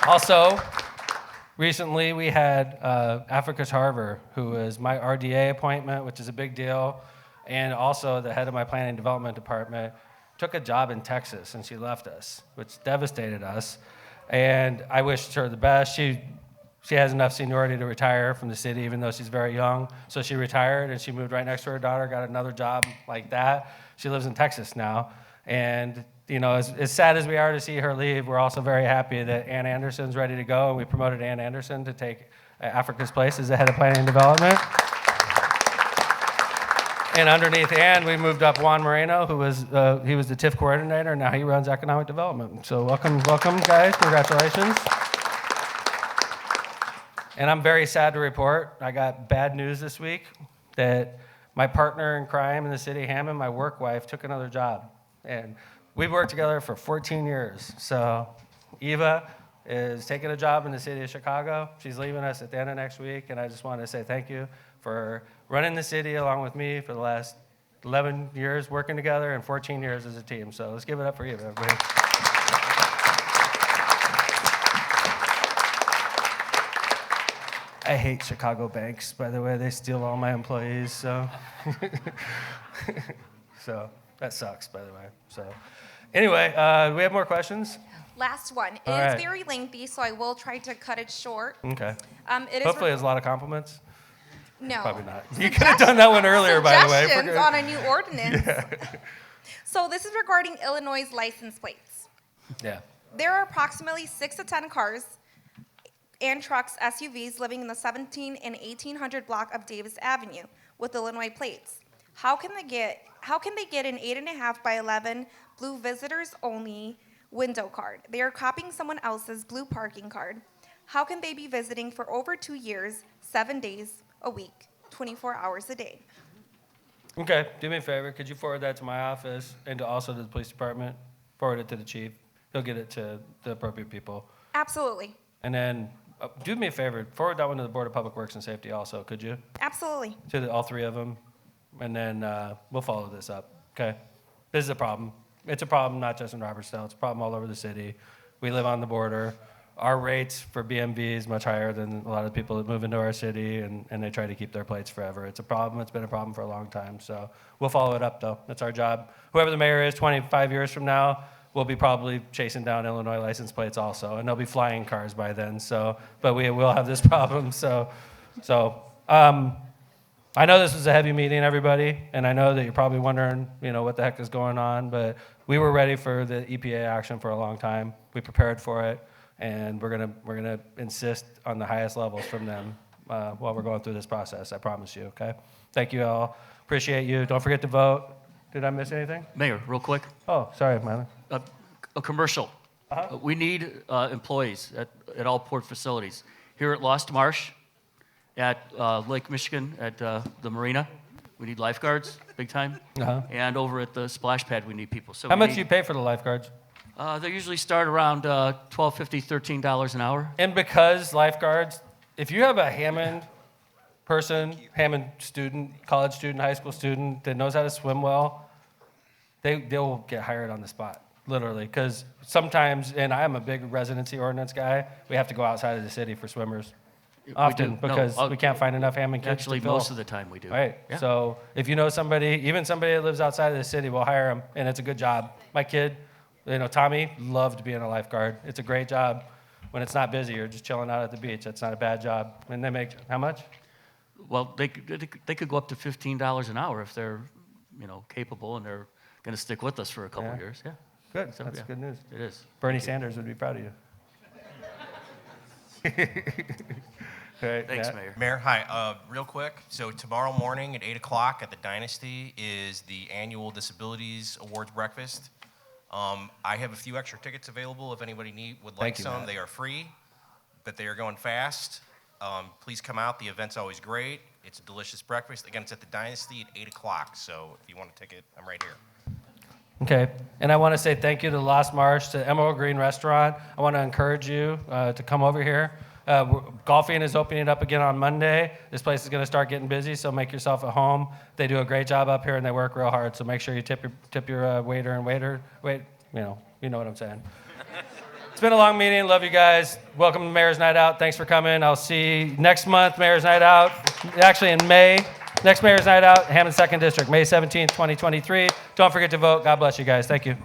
Also, recently we had Africa Tarver, who is my RDA appointment, which is a big deal, and also the head of my planning and development department, took a job in Texas and she left us, which devastated us. And I wished her the best. She has enough seniority to retire from the city, even though she's very young. So she retired and she moved right next to her daughter, got another job like that. She lives in Texas now. And you know, as sad as we are to see her leave, we're also very happy that Ann Anderson's ready to go, and we promoted Ann Anderson to take Africa's place as the head of planning and development. And underneath Ann, we moved up Juan Moreno, who was he was the TIF coordinator, and now he runs economic development. So welcome, guys. Congratulations. And I'm very sad to report, I got bad news this week that my partner in crime in the city of Hammond, my work wife, took another job. And we've worked together for 14 years. So Eva is taking a job in the city of Chicago. She's leaving us at the end of next week. And I just want to say thank you for running the city along with me for the last 11 years working together and 14 years as a team. So let's give it up for Eva, everybody. I hate Chicago banks, by the way. They steal all my employees, so. So that sucks, by the way. So anyway, we have more questions? Last one. It All is right. very lengthy, so I will try to cut it short. Okay. It is Hopefully there's a lot of compliments. No. Probably not. You could have done that one earlier, by the way. Suggestions on a new ordinance. So this is regarding Illinois' license plates. Yeah. There are approximately 6 to 10 cars and trucks, SUVs, living in the 17 and 1800 block of Davis Avenue with Illinois plates. How can they get an 8.5 by 11 blue visitors only window card? They are copying someone else's blue parking card. How can they be visiting for over 2 years, 7 days a week, 24 hours a day? Okay, do me a favor. Could you forward that to my office and also to the police department? Forward it to the chief. He'll get it to the appropriate people. Absolutely. And then do me a favor. Forward that one to the Board of Public Works and Safety also, could you? Absolutely. To all 3 of them. And then we'll follow this up, okay? This is a problem. It's a problem not just in Robertsdale. It's a problem all over the city. We live on the border. Our rates for BMV is much higher than a lot of the people that move into our city, and they try to keep their plates forever. It's a problem. It's been a problem for a long time. So we'll follow it up, though. That's our job. Whoever the mayor is 25 years from now, we'll be probably chasing down Illinois license plates also, and there'll be flying cars by then. So, but we will have this problem. I know this was a heavy meeting, everybody, and I know that you're probably wondering, what the heck is going on, but we were ready for the EPA action for a long time. We prepared for it, and we're gonna insist on the highest levels from them while we're going through this process. I promise you. Okay. Thank you all. Appreciate you. Don't forget to vote. Did I miss anything? Mayor, real quick. Oh, sorry, Mylan. A commercial. We need employees at all port facilities. Here at Lost Marsh, at Lake Michigan, at the marina, we need lifeguards, big time. And over at the splash pad, we need people. So How much do you pay for the lifeguards? They usually start around $12.50, $13 an hour. And because lifeguards, if you have a Hammond person, Hammond student, college student, high school student that knows how to swim well, they will get hired on the spot, literally. Because sometimes, and I'm a big residency ordinance guy, we have to go outside of the city for swimmers. Often, because we can't find enough Hammond kids Actually, to fill. most of the time we do. Right. Yeah. So if you know somebody, even somebody that lives outside of the city, we'll hire them, and it's a good job. My kid, Tommy, loved being a lifeguard. It's a great job. When it's not busy, you're just chilling out at the beach. That's not a bad job. And they make how much? Well, they could go up to $15 an hour if they're capable, and they're going to stick with us for a couple Yeah. of years. Yeah. Good. So, That's yeah, good news. It is. Bernie Thank you. Sanders would be proud of you. Right, Thanks, Matt? Mayor. Mayor, hi. Real quick, so tomorrow morning at 8 o'clock at the Dynasty is the annual Disabilities Awards Breakfast. I have a few extra tickets available if anybody would like Thank you, some. Matt. They are free, but they are going fast. Please come out. The event's always great. It's a delicious breakfast. Again, it's at the Dynasty at 8 o'clock, so if you want a ticket, I'm right here. Okay, and I want to say thank you to Lost Marsh, to Emerald Green Restaurant. I want to encourage you to come over here. Golfing is opening up again on Monday. This place is going to start getting busy, so make yourself at home. They do a great job up here, and they work real hard. So make sure you tip your waiter and wait. You know what I'm saying. It's been a long meeting. Love you guys. Welcome to Mayor's Night Out. Thanks for coming. I'll see you next month, Mayor's Night Out. Actually, in May. Next Mayor's Night Out, Hammond 2nd District, May 17th, 2023. Don't forget to vote. God bless you guys. Thank you.